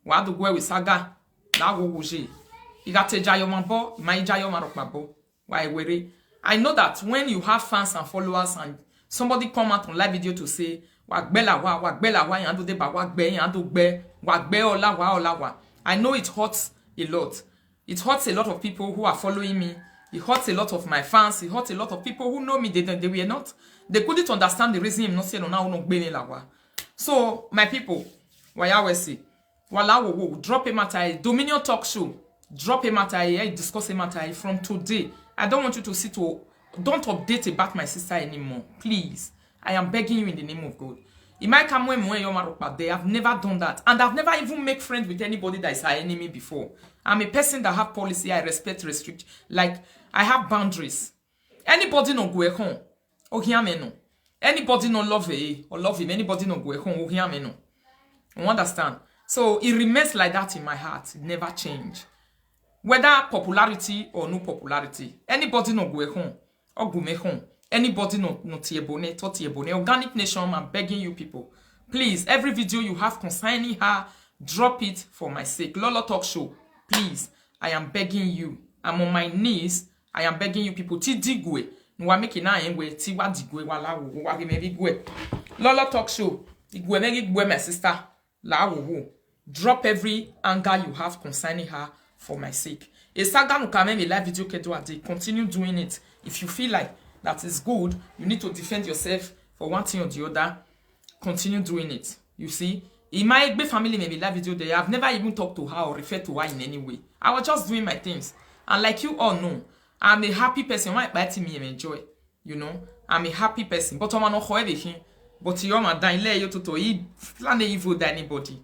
What to go with saga? That will go. You got to jayo mabo, my jayo marokmabo. Why worry? I know that when you have fans and followers and somebody come out on live video to say wagbela wa yandu de ba wagbe yandu gbe wagbe ola wa. I know it hurts a lot. It hurts a lot of people who are following me. It hurts a lot of my fans. It hurts a lot of people who know me. They were not. They couldn't understand the reason I'm not saying no. So my people, why I will say, drop a matter. Dominion Talk Show. Drop a matter. Discuss a matter from today. I don't want you to sit to. Don't update about my sister anymore, please. I am begging you in the name of God. It might come when they have never done that, and I've never even made friends with anybody that is our enemy before. I'm a person that have policy. I respect, restrict. Like I have boundaries. Anybody no go home, oh hear me no. Anybody no love or love him. Anybody no go home, oh hear me no. You understand? So it remains like that in my heart. It never change. Whether popularity or no popularity, anybody no go home or go me home. Anybody no tiebone, to tiebone. Organic Nation, I'm begging you people. Please, every video you have concerning her, drop it for my sake. Lolo Talk Show, please. I am begging you. I'm on my knees. I am begging you people. Ti digwe. Nwa make na enwe. Ti wa digwe wala wo. Wa ge me digwe. Lolo Talk Show. Igwe me digwe my sister. La wo. Drop every anger you have concerning her for my sake. A saga no come me live video kedo ade. Continue doing it. If you feel like that is good, you need to defend yourself for one thing or the other. Continue doing it. You see, in my family maybe live video there, I've never even talked to her or referred to her in any way. I was just doing my things. And like you all know, I'm a happy person. Why buy me and enjoy? You know, I'm a happy person. But I'm not everything. But you're my dying lay you to plan evil than anybody.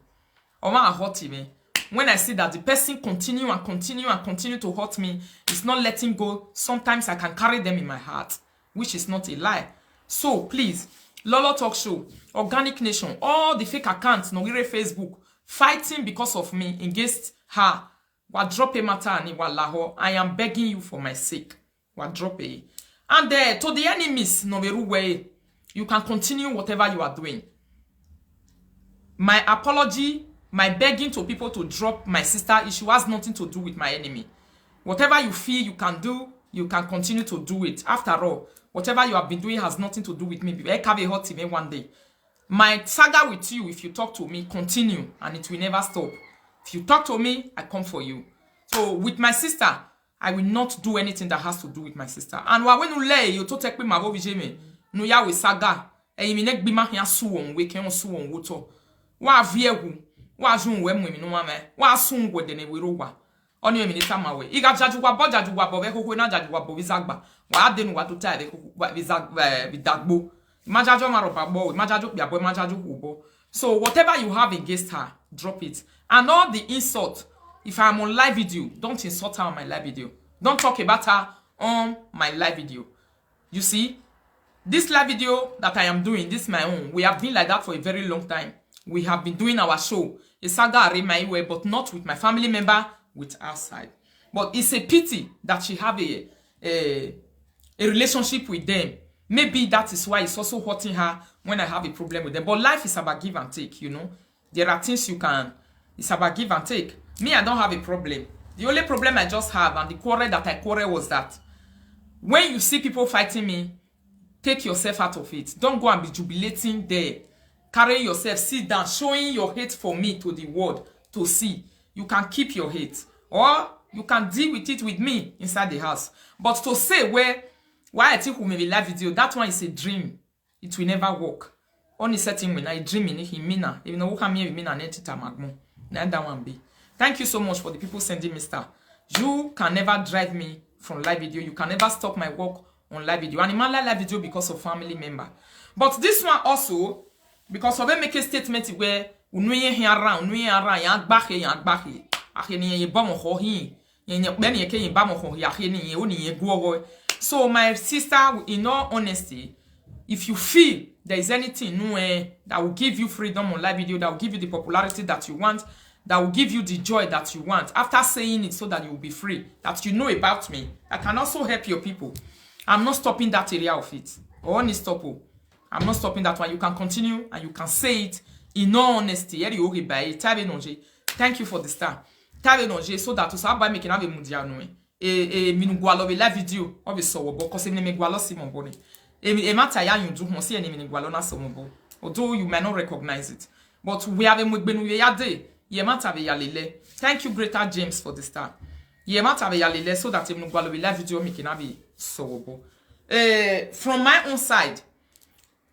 Or my hurt me. When I see that the person continue to hurt me, it's not letting go. Sometimes I can carry them in my heart, which is not a lie. So please, Lolo Talk Show, Organic Nation, all the fake accounts, no Facebook, fighting because of me against her. Wa drop a matter and wa laho. I am begging you for my sake. Wa drop a. And to the enemies, no way, you can continue whatever you are doing. My apology, my begging to people to drop my sister issue has nothing to do with my enemy. Whatever you feel you can do, you can continue to do it. After all, whatever you have been doing has nothing to do with me. I can be hurt me one day. My saga with you, if you talk to me, continue, and it will never stop. If you talk to me, I come for you. So with my sister, I will not do anything that has to do with my sister. And when you lay, you to take me my vijeme. No ya we saga. E mi nek bima ya suwon we ken suwon woto. Wa viewu. Wa jun we mu mi no mama. Wa sun wo de ne we rowa. Oni mi ni tamawe. Iga jajuwa bo be kokwe na jajuwa bo bizagba. Wa adenu wa to ta be bizagbo. Majajo maropa bo, majajo biabo, majajo hubo. So whatever you have against her, drop it. And all the insult, if I'm on live video, don't insult her on my live video. Don't talk about her on my live video. You see, this live video that I am doing, this is my own. We have been like that for a very long time. We have been doing our show. It's saga my way, but not with my family member, with our side. But it's a pity that she have a relationship with them. Maybe that is why it's also hurting her when I have a problem with them. But life is about give and take, you know. There are things you can... It's about give and take. Me, I don't have a problem. The only problem I just have, and the quarrel that I quarrel was that when you see people fighting me, take yourself out of it. Don't go and be jubilating there. Carry yourself, sit down, showing your hate for me to the world to see. You can keep your hate. Or you can deal with it with me inside the house. But to say why I think we may live video, that one is a dream. It will never work. Only setting when I dream in him, even though who come here with me and entity magmo. That one be. Thank you so much for the people sending me stuff. You can never drive me from live video. You can never stop my work on live video. And I live video because of family member. But this one also, because of them make a statement where unuye here around, yang bahe. Aheni ye bamo hohi. Yen ke yen bamo hohi. Aheni ye oni ye guogo. So my sister, in all honesty, if you feel there is anything that will give you freedom on live video, that will give you the popularity that you want, that will give you the joy that you want, after saying it so that you will be free, that you know about me, I can also help your people. I'm not stopping that area of it. Only stop. I'm not stopping that one. You can continue and you can say it in all honesty. Thank you for the star. So that to buy making have a mundial minugwalo be live video obi so bo cause me gwalo si mo boni e matter ya yun do ho se eni minugwalo na so mo bo although you may not recognize it, but we have a mugbenu ya day ye matter be yalele. Thank you Greater James for the star. Ye matter be yalele so that minugwalo be live video making have so bo from my own side,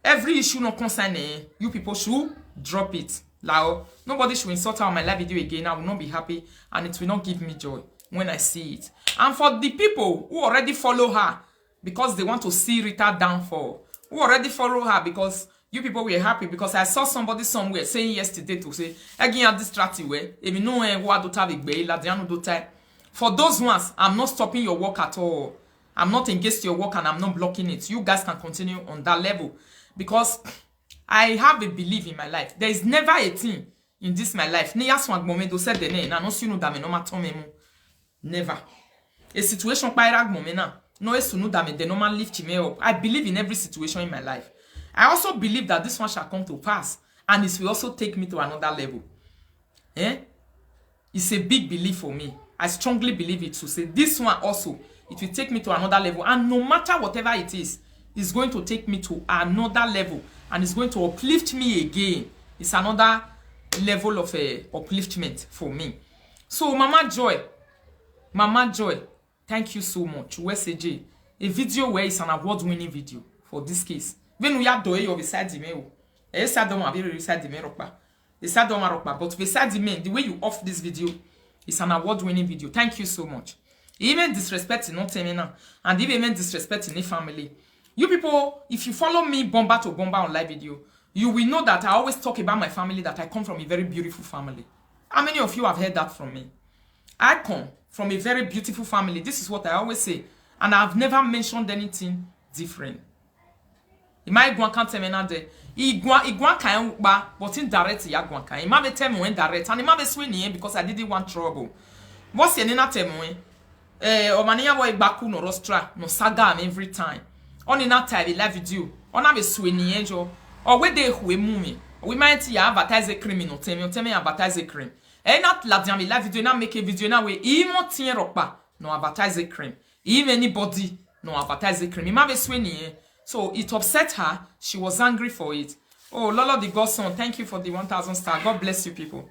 every issue no concerning you people should drop it. Lao, nobody should insult her on my live video again. I will not be happy and it will not give me joy when I see it. And for the people who already follow her because they want to see Rita downfall, who already follow her because you people were happy because I saw somebody somewhere saying yesterday to say, again this distracted way, for those ones, I'm not stopping your work at all. I'm not against your work and I'm not blocking it. You guys can continue on that level because I have a belief in my life. There is never a thing in this my life. Never. A situation no lift me up. I believe in every situation in my life. I also believe that this one shall come to pass and it will also take me to another level. It's a big belief for me. I strongly believe it to say this one also, it will take me to another level, and no matter whatever it is, it's going to take me to another level and it's going to uplift me again. It's another level of upliftment for me. So Mama Joy, thank you so much. USAJ, a video where it's an award-winning video for this case. When we are doing your beside the mail, but beside the mail, the way you off this video is an award-winning video. Thank you so much. Even disrespecting not terminal, and even disrespecting the family. You people, if you follow me bomba to bomba on live video, you will know that I always talk about my family, that I come from a very beautiful family. How many of you have heard that from me? I come from a very beautiful family. This is what I always say. And I've never mentioned anything different. Ima igwan kan teme na de. Igwan kan ba, but indirect ya gwan kan. Ima be teme when direct. And ima be swe ni because I didn't want trouble. What's your nina teme when? Omaniya wo igbaku no rostra, no saga am every time. On in that time, live video. On have a swe ni enjo. Or where they who mumi. We might ya advertise a criminal. Tell me advertise a crime. E not la diam live video na make a video na we imo tien ropa no advertise a crime. Even anybody no advertise a crime. Ima be swe ni. So it upset her. She was angry for it. Oh, Lolo the Godson, thank you for the 1,000 star. God bless you people.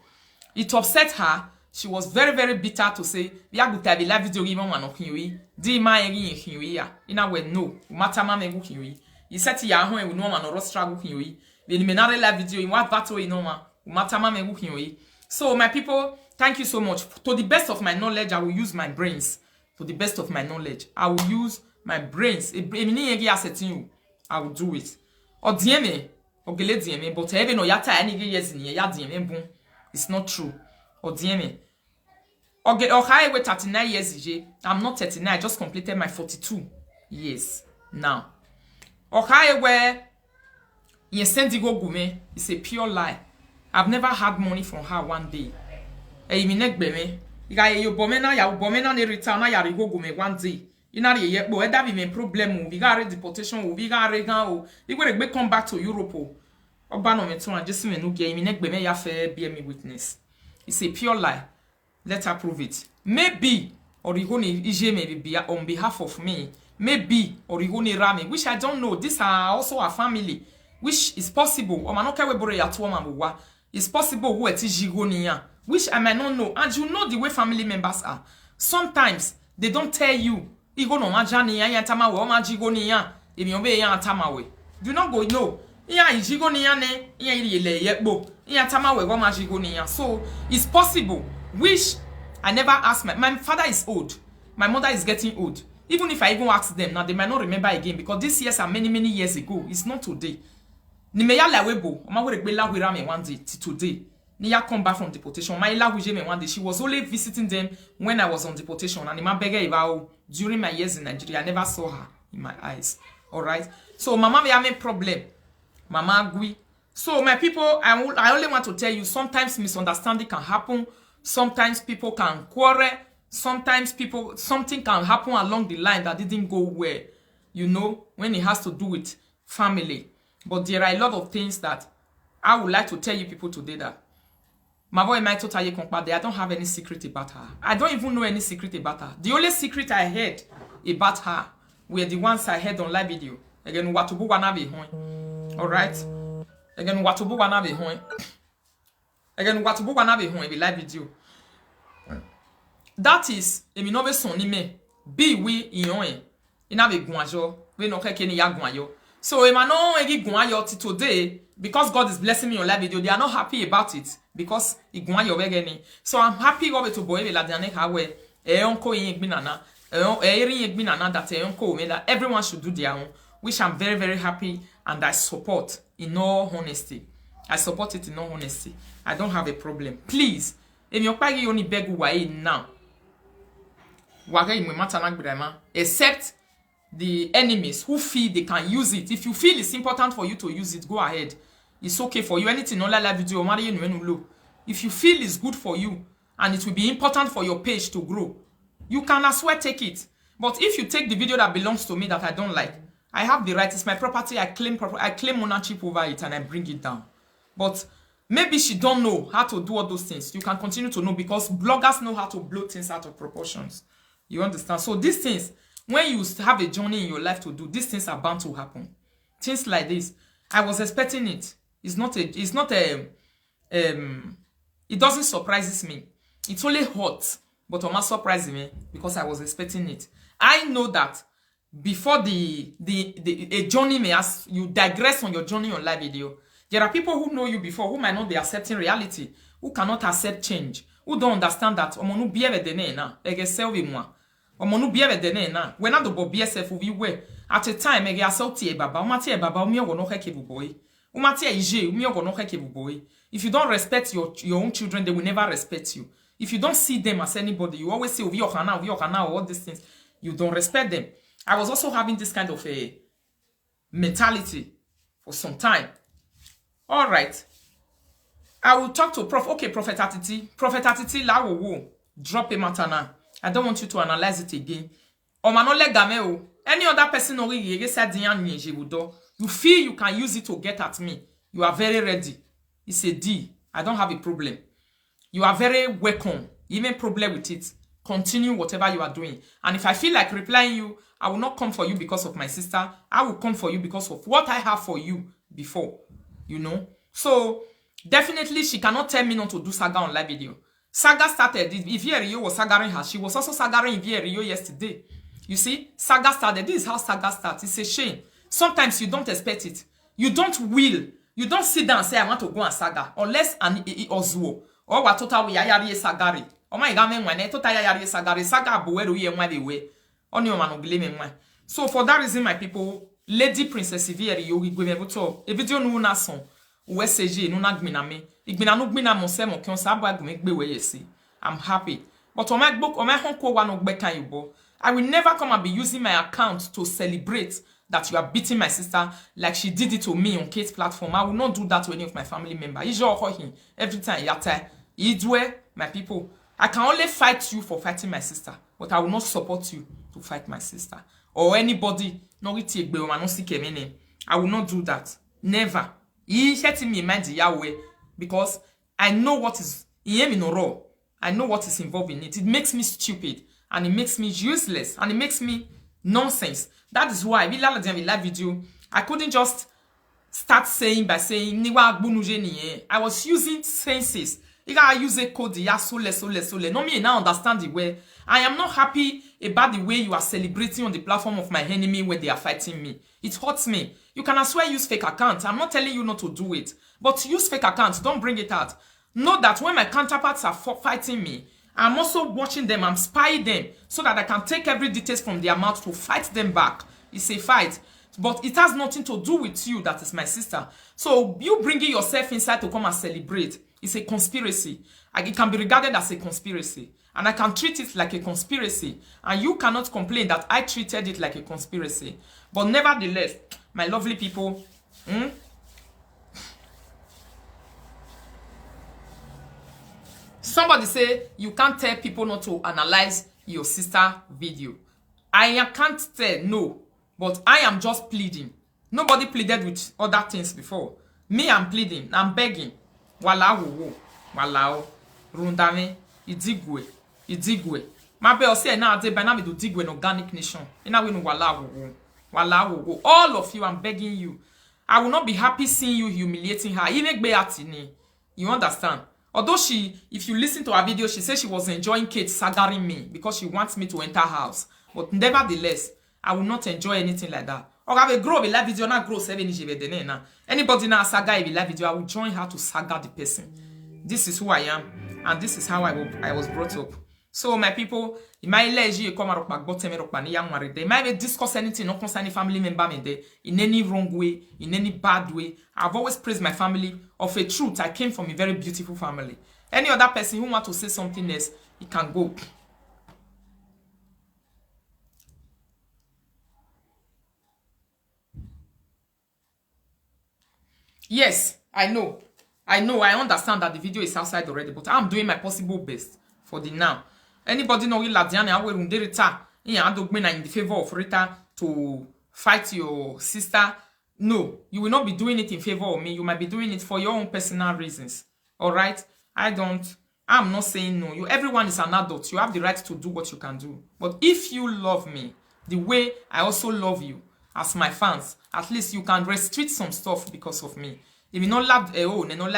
It upset her. She was very, very bitter to say, "We are going to live video even one of you. Di ma eri in ya. Ina we no. Mata ma me go you. You said ya home we no man or struggle you. We menare live video in what battle you know ma. Mata ma me go you. So my people, thank you so much. To the best of my knowledge, I will use my brains. To the best of my knowledge, I will use my brains. I will do it. Or DM ogele DM, but even no yata any years in ya DM boom. It's not true. Or DM. Okay, I wait 39 years. I'm not 39. I just completed my 42 years now. Okay, where you send go gume is a pure lie. I've never had money from her one day. Hey, me nek beme. You bomena ya bomena ne return na ya go gume one day. You know ye bo that be me problem. We got deportation. We got regan. We go come back to Europe. Obano me to just me no ge me nek beme ya fe be me witness. It's a pure lie. Let her prove it. Maybe Origoni Ije may be on behalf of me. Maybe Origoni Rami, which I don't know. These are also a family, which is possible. It's possible who Jigoniya, which I might not know. And you know the way family members are. Sometimes they don't tell you. Igono majani ya tamawe, oma Jigoniya, if you be ya tamawe. Do not go no. Ya Jigoniya ne, ya ile yekbo. Ya tamawe, oma Jigoniya. So it's possible. Which I never asked my father is old. My mother is getting old. Even if I even ask them now, they might not remember again because these years are many, many years ago. It's not today. Nimeya la webo. Oma we regbe la wira me one day today. Niya come back from deportation. My la wije me one day. She was only visiting them when I was on deportation. And ima bege ibao during my years in Nigeria. I never saw her in my eyes. Alright. So mama we have a problem. Mama agui. So my people, I only want to tell you sometimes misunderstanding can happen. Sometimes people can quarrel. Sometimes something can happen along the line that didn't go well, you know, when it has to do with family. But there are a lot of things that I would like to tell you people today that my boy might totally compare. I don't have any secret about her. I don't even know any secret about her. The only secret I heard about her were the ones I heard on live video. Again, watubu wana be hon. All right. Again, watubu wana be hon. Again, watubu wana be hon. Be live video. That is, emi no be son ni me. Be we iyon. Ina be guanjo. We no keke ni ya guanjo. So ema no egi guanjo ti today because God is blessing me on live video. They are not happy about it because i guanjo begeni. So I'm happy go to boy la diane ka we e onko yin gbinana. E rin yin gbinana that e onko me that everyone should do their own, which I'm very, very happy and I support in all honesty. I support it in all honesty. I don't have a problem. Please, if you pagi only beg why now. Except the enemies who feel they can use it. If you feel it's important for you to use it, go ahead. It's okay for you. Anything on live video, if you feel it's good for you and it will be important for your page to grow, you can as well take it. But if you take the video that belongs to me that I don't like, I have the right. It's my property. I claim ownership over it and I bring it down. But maybe she don't know how to do all those things. You can continue to know because bloggers know how to blow things out of proportions. You understand? So these things, when you have a journey in your life to do, these things are bound to happen. Things like this. I was expecting it. It doesn't surprise me. It's only hot, but it must surprise me because I was expecting it. I know that before a journey may ask you digress on your journey on live video, there are people who know you before who might not be accepting reality, who cannot accept change, who don't understand that omonu biere dene na egeselwe moi. Omonu biere dene na when na do bo BSF we were at a time ege assaulti e baba umati e baba umi ogono heke buboy umati e ije umi ogono heke buboy. If you don't respect your own children, they will never respect you. If you don't see them as anybody, you always say ovi okana all these things, you don't respect them. I was also having this kind of a mentality for some time. All right. I will talk to Prof. Okay, Prophet Atiti. Prophet Atiti, la wo. Drop a matter now. I don't want you to analyze it again. Any other person you feel you can use it to get at me. You are very ready. It's a D. I don't have a problem. You are very welcome. Even problem with it. Continue whatever you are doing. And if I feel like replying you, I will not come for you because of my sister. I will come for you because of what I have for you before. You know? So, definitely she cannot tell me not to do Saga on live video. Saga started. If Rio was sagaring her, she was also sagaring Rio yesterday. You see? Saga started. This is how Saga starts. It's a shame. Sometimes you don't expect it. You don't will. You don't sit down and say, I want to go and saga. Unless an ozuo. Or what total we yari sagari. Oh my god, when total yari sagari. Saga buweru ye mwa we. Only man ogleme mwa. So for that reason, my people, Lady Princess Ivie Rio, we go to a video no na son. USG no na gmina me. Igbina no gmina mo se mo kyon sa ba gme gbe we yesi. I'm happy. But on my book, on my honko one of bekan you bo. I will never come and be using my account to celebrate that you are beating my sister like she did it to me on Kate's platform. I will not do that to any of my family members. Every time my people. I can only fight you for fighting my sister, but I will not support you to fight my sister. Or anybody. I will not do that. Never. Because I know what is I know what is involved in it. It makes me stupid. And it makes me useless. And it makes me nonsense. That is why we live video. I couldn't just start saying by saying I was using senses. I use a code sole. No me now understand the way. I am not happy about the way you are celebrating on the platform of my enemy when they are fighting me. It hurts me. You can as well use fake accounts. I'm not telling you not to do it. But use fake accounts. Don't bring it out. Know that when my counterparts are fighting me, I'm also watching them, I'm spying them, so that I can take every detail from their mouth to fight them back. It's a fight. But it has nothing to do with you, that is my sister. So you bringing yourself inside to come and celebrate, it's a conspiracy. It can be regarded as a conspiracy. And I can treat it like a conspiracy. And you cannot complain that I treated it like a conspiracy. But nevertheless, my lovely people, somebody say you can't tell people not to analyze your sister video. I can't tell, no. But I am just pleading. Nobody pleaded with other things before. Me, I'm pleading. I'm begging. Wala wo. Wala o. Rundame. Idigwe. Idigwe. My bell say now they na me do digwe an organic nation. Ina we no wala wo. Wala wo. All of you, I'm begging you. I will not be happy seeing you humiliating her. Even Beatini. You understand? Although if you listen to her video, she said she was enjoying Kate sagaring me because she wants me to enter her house. But nevertheless, I will not enjoy anything like that. Or I will grow a live video, not grow 7 na. Anybody now saga a live video, I will join her to saga the person. This is who I am, and this is how I was brought up. So my people, you might discuss anything not concerning family member in any wrong way, in any bad way. I've always praised my family. Of a truth, I came from a very beautiful family. Any other person who wants to say something else, he can go. Yes, I know. I understand that the video is outside already, but I'm doing my possible best for the now. Anybody know Ladiana will in the favor of Rita to fight your sister? No, you will not be doing it in favor of me. You might be doing it for your own personal reasons. All right? I'm not saying no. Everyone is an adult. You have the right to do what you can do. But if you love me the way I also love you as my fans, at least you can restrict some stuff because of me. If you not like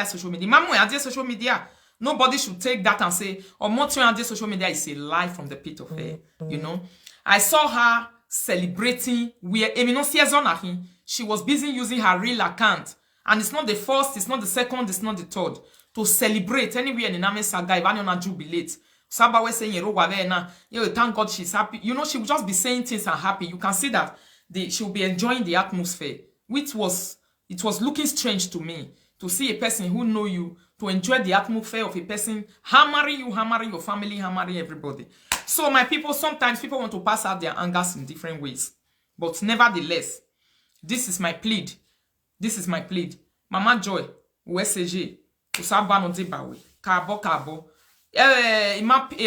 social media, social media. Nobody should take that and say, oh, Montreal on social media is a lie from the pit of hell. You know? I saw her celebrating where she was busy using her real account. And it's not the first, it's not the second, it's not the third. To celebrate anywhere in Name Saga, if anyone jubilate. Saba was saying, thank God she's happy. You know, she will just be saying things and happy. You can see that she will be enjoying the atmosphere. It was looking strange to me to see a person who know you, to enjoy the atmosphere of a person hammering you, hammering your family, hammering everybody. So my people, sometimes people want to pass out their angers in different ways. But nevertheless, this is my plea. This is my plead. Mama Joy, OSG, Usaba no Zibawe, Cabo.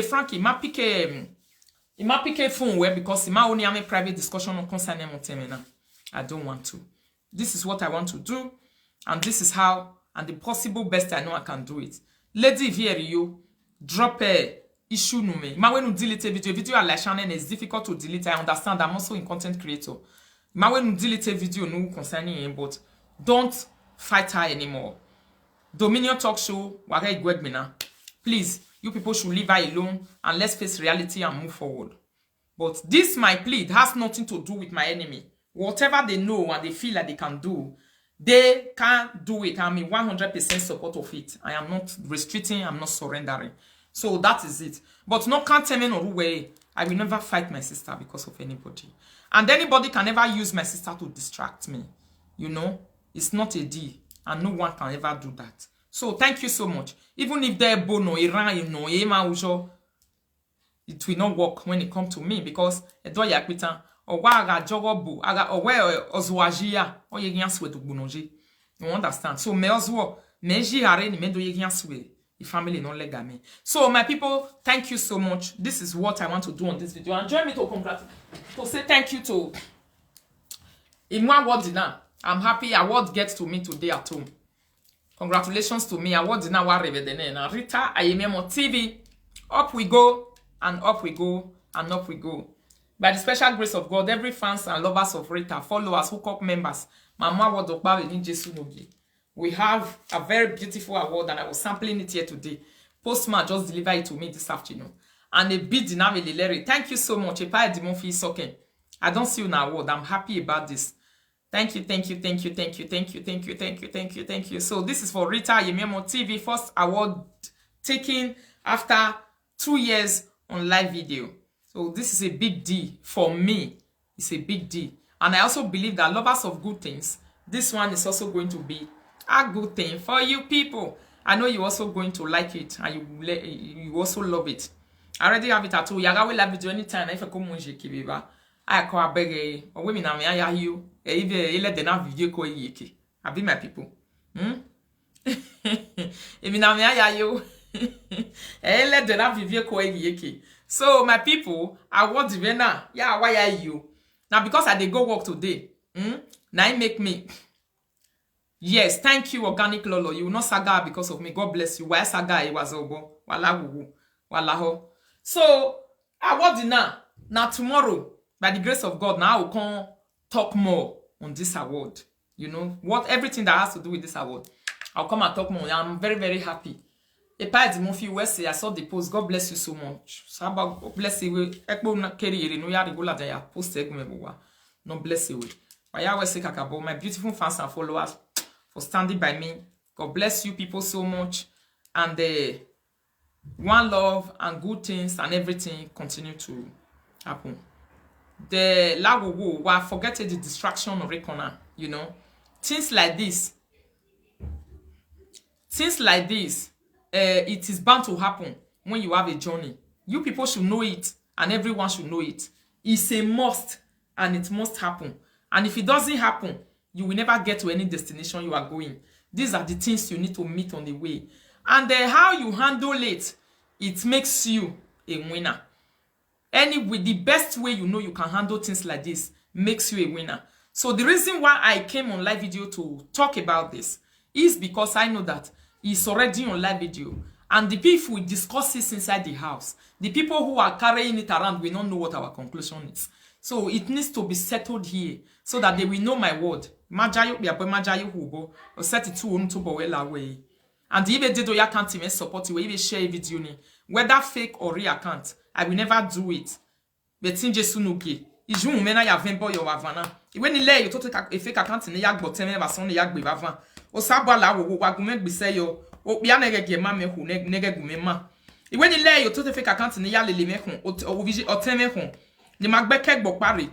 Frankie, il m'a piqué phone where because il m'a only a private discussion on concerning mon thème. I don't want to. This is what I want to do, and this is how, and the possible best I know I can do it. Lady Vierio, drop a issue no me. Ma when you delete video at la channel is difficult to delete. I understand. I'm also in content creator. Ma when you delete video no concerning him, but don't fight her anymore. Dominion Talk Show, where Gwegmina. Please, you people should leave her alone and let's face reality and move forward. But this, my plea, has nothing to do with my enemy. Whatever they know and they feel like they can do, they can't do it. I'm in 100% support of it. I am not restricting, I'm not surrendering. So that is it. But no can't tell me no way. I will never fight my sister because of anybody. And anybody can never use my sister to distract me. You know, it's not a deal. And no one can ever do that. So thank you so much. Even if they're bono, Iran, you know, it will not work when it comes to me because or waga jogobu, or where ozwajia, or yegian sweat bunoji. You understand? So me ozwo, meji are ni mendo yegian sweat. The family no legame. So my people, thank you so much. This is what I want to do on this video. And join me to congratulate, to say thank you to Imwa Wadina. I'm happy award gets to me today at home. Congratulations to me. Award dinner wa revedene na Rita Ayememo TV. Up we go and up we go and up we go. By the special grace of God, every fans and lovers of Rita, followers, hookup members, Mama Wadokba in Jesu Nogi. We have a very beautiful award and I was sampling it here today. Postman just delivered it to me this afternoon. And a big dinner with Larry. Thank you so much. I don't see an award. I'm happy about this. Thank you, thank you, thank you, thank you, thank you, thank you, thank you, thank you, thank you. So this is for Rita Ayememo TV, first award taken after 2 years on live video. So this is a big deal for me. It's a big deal. And I also believe that lovers of good things, this one is also going to be a good thing for you people. I know you're also going to like it and you also love it. I already have it at all. Yaga will live video anytime. If I come on Jekiba. I call a beg or women I mean you let the nav video call yiki. I be my people. If now me I you let the nav video call yiki. So my people, I want the venna. Yeah, why are you? Now because I did go work today. Now it make me. Yes, thank you, Organic Lolo. You will not saga because of me. God bless you. Why saga it was obo? Walaho. So I want dinner. Now tomorrow. By the grace of God, now I can talk more on this award. You know, everything that has to do with this award. I'll come and talk more. I'm very, very happy. I saw the post. God bless you so much. God bless you. No bless you. My beautiful fans and followers for standing by me. God bless you people so much. And one love and good things and everything continue to happen. The lagogo were forgetting the distraction of Recona, you know. Things like this, it is bound to happen when you have a journey. You people should know it, and everyone should know it. It's a must, and it must happen. And if it doesn't happen, you will never get to any destination you are going. These are the things you need to meet on the way. And how you handle it, it makes you a winner. Anyway, the best way you know you can handle things like this makes you a winner. So the reason why I came on live video to talk about this is because I know that it's already on live video. And the people will discuss it inside the house. The people who are carrying it around will not know what our conclusion is. So it needs to be settled here so that they will know my word. And if they do your account even support you, even share a video, whether fake or real account, I will never do it. But in Jesu nuki, iju umena ya vembo yo wavana. Iwe ni le yo to take a fake account ni yag boteme va son yag be wavan. O sabo la wo wagume gbise yo. O bia nege ma me hu nege gume ma. Iwe ni le yo to take fake account ni ya lele me hun o vigi oteme hun. Ni magbe kek bo pare.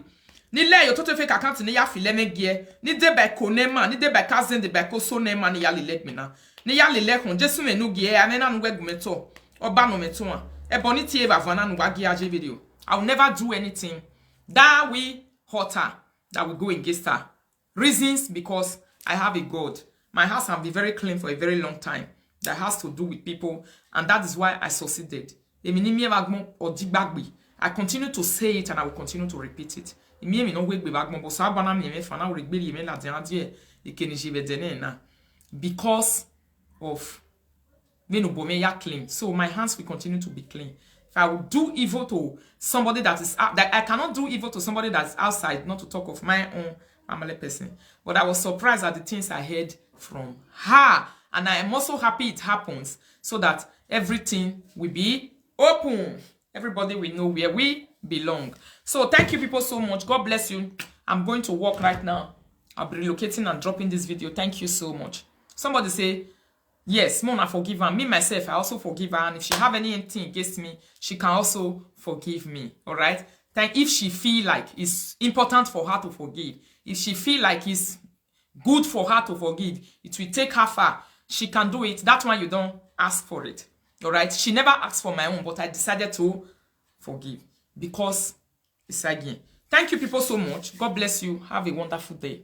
Ni le yo to take fake account ni ya file me gie. Ni de ba konema, ni de ba cousin de ba ko so nema ni ya lele mina. Ni ya lele hun Jesu me nu gie amena nu gume to. Oba no me to an. Eboniti eva vana nu wagi aje video. I will never do anything that we hurt her, that will go against her. Reasons because I have a God. My house has been very clean for a very long time. That has to do with people, and that is why I succeeded. I continue to say it and I will continue to repeat it. Because of clean. So my hands will continue to be clean. If I will do evil to somebody that is out, that I cannot do evil to somebody that's outside, not to talk of my own family person. But I was surprised at the things I heard from her. And I am also happy it happens so that everything will be open. Everybody will know where we belong. So thank you people so much. God bless you. I'm going to work right now. I'll be relocating and dropping this video. Thank you so much. Somebody say, yes, Mona forgive her. Me, myself, I also forgive her. And if she have anything against me, she can also forgive me. All right? If she feel like it's important for her to forgive, if she feel like it's good for her to forgive, it will take her far. She can do it. That one you don't ask for it. All right? She never asked for my own, but I decided to forgive because it's again. Thank you people so much. God bless you. Have a wonderful day.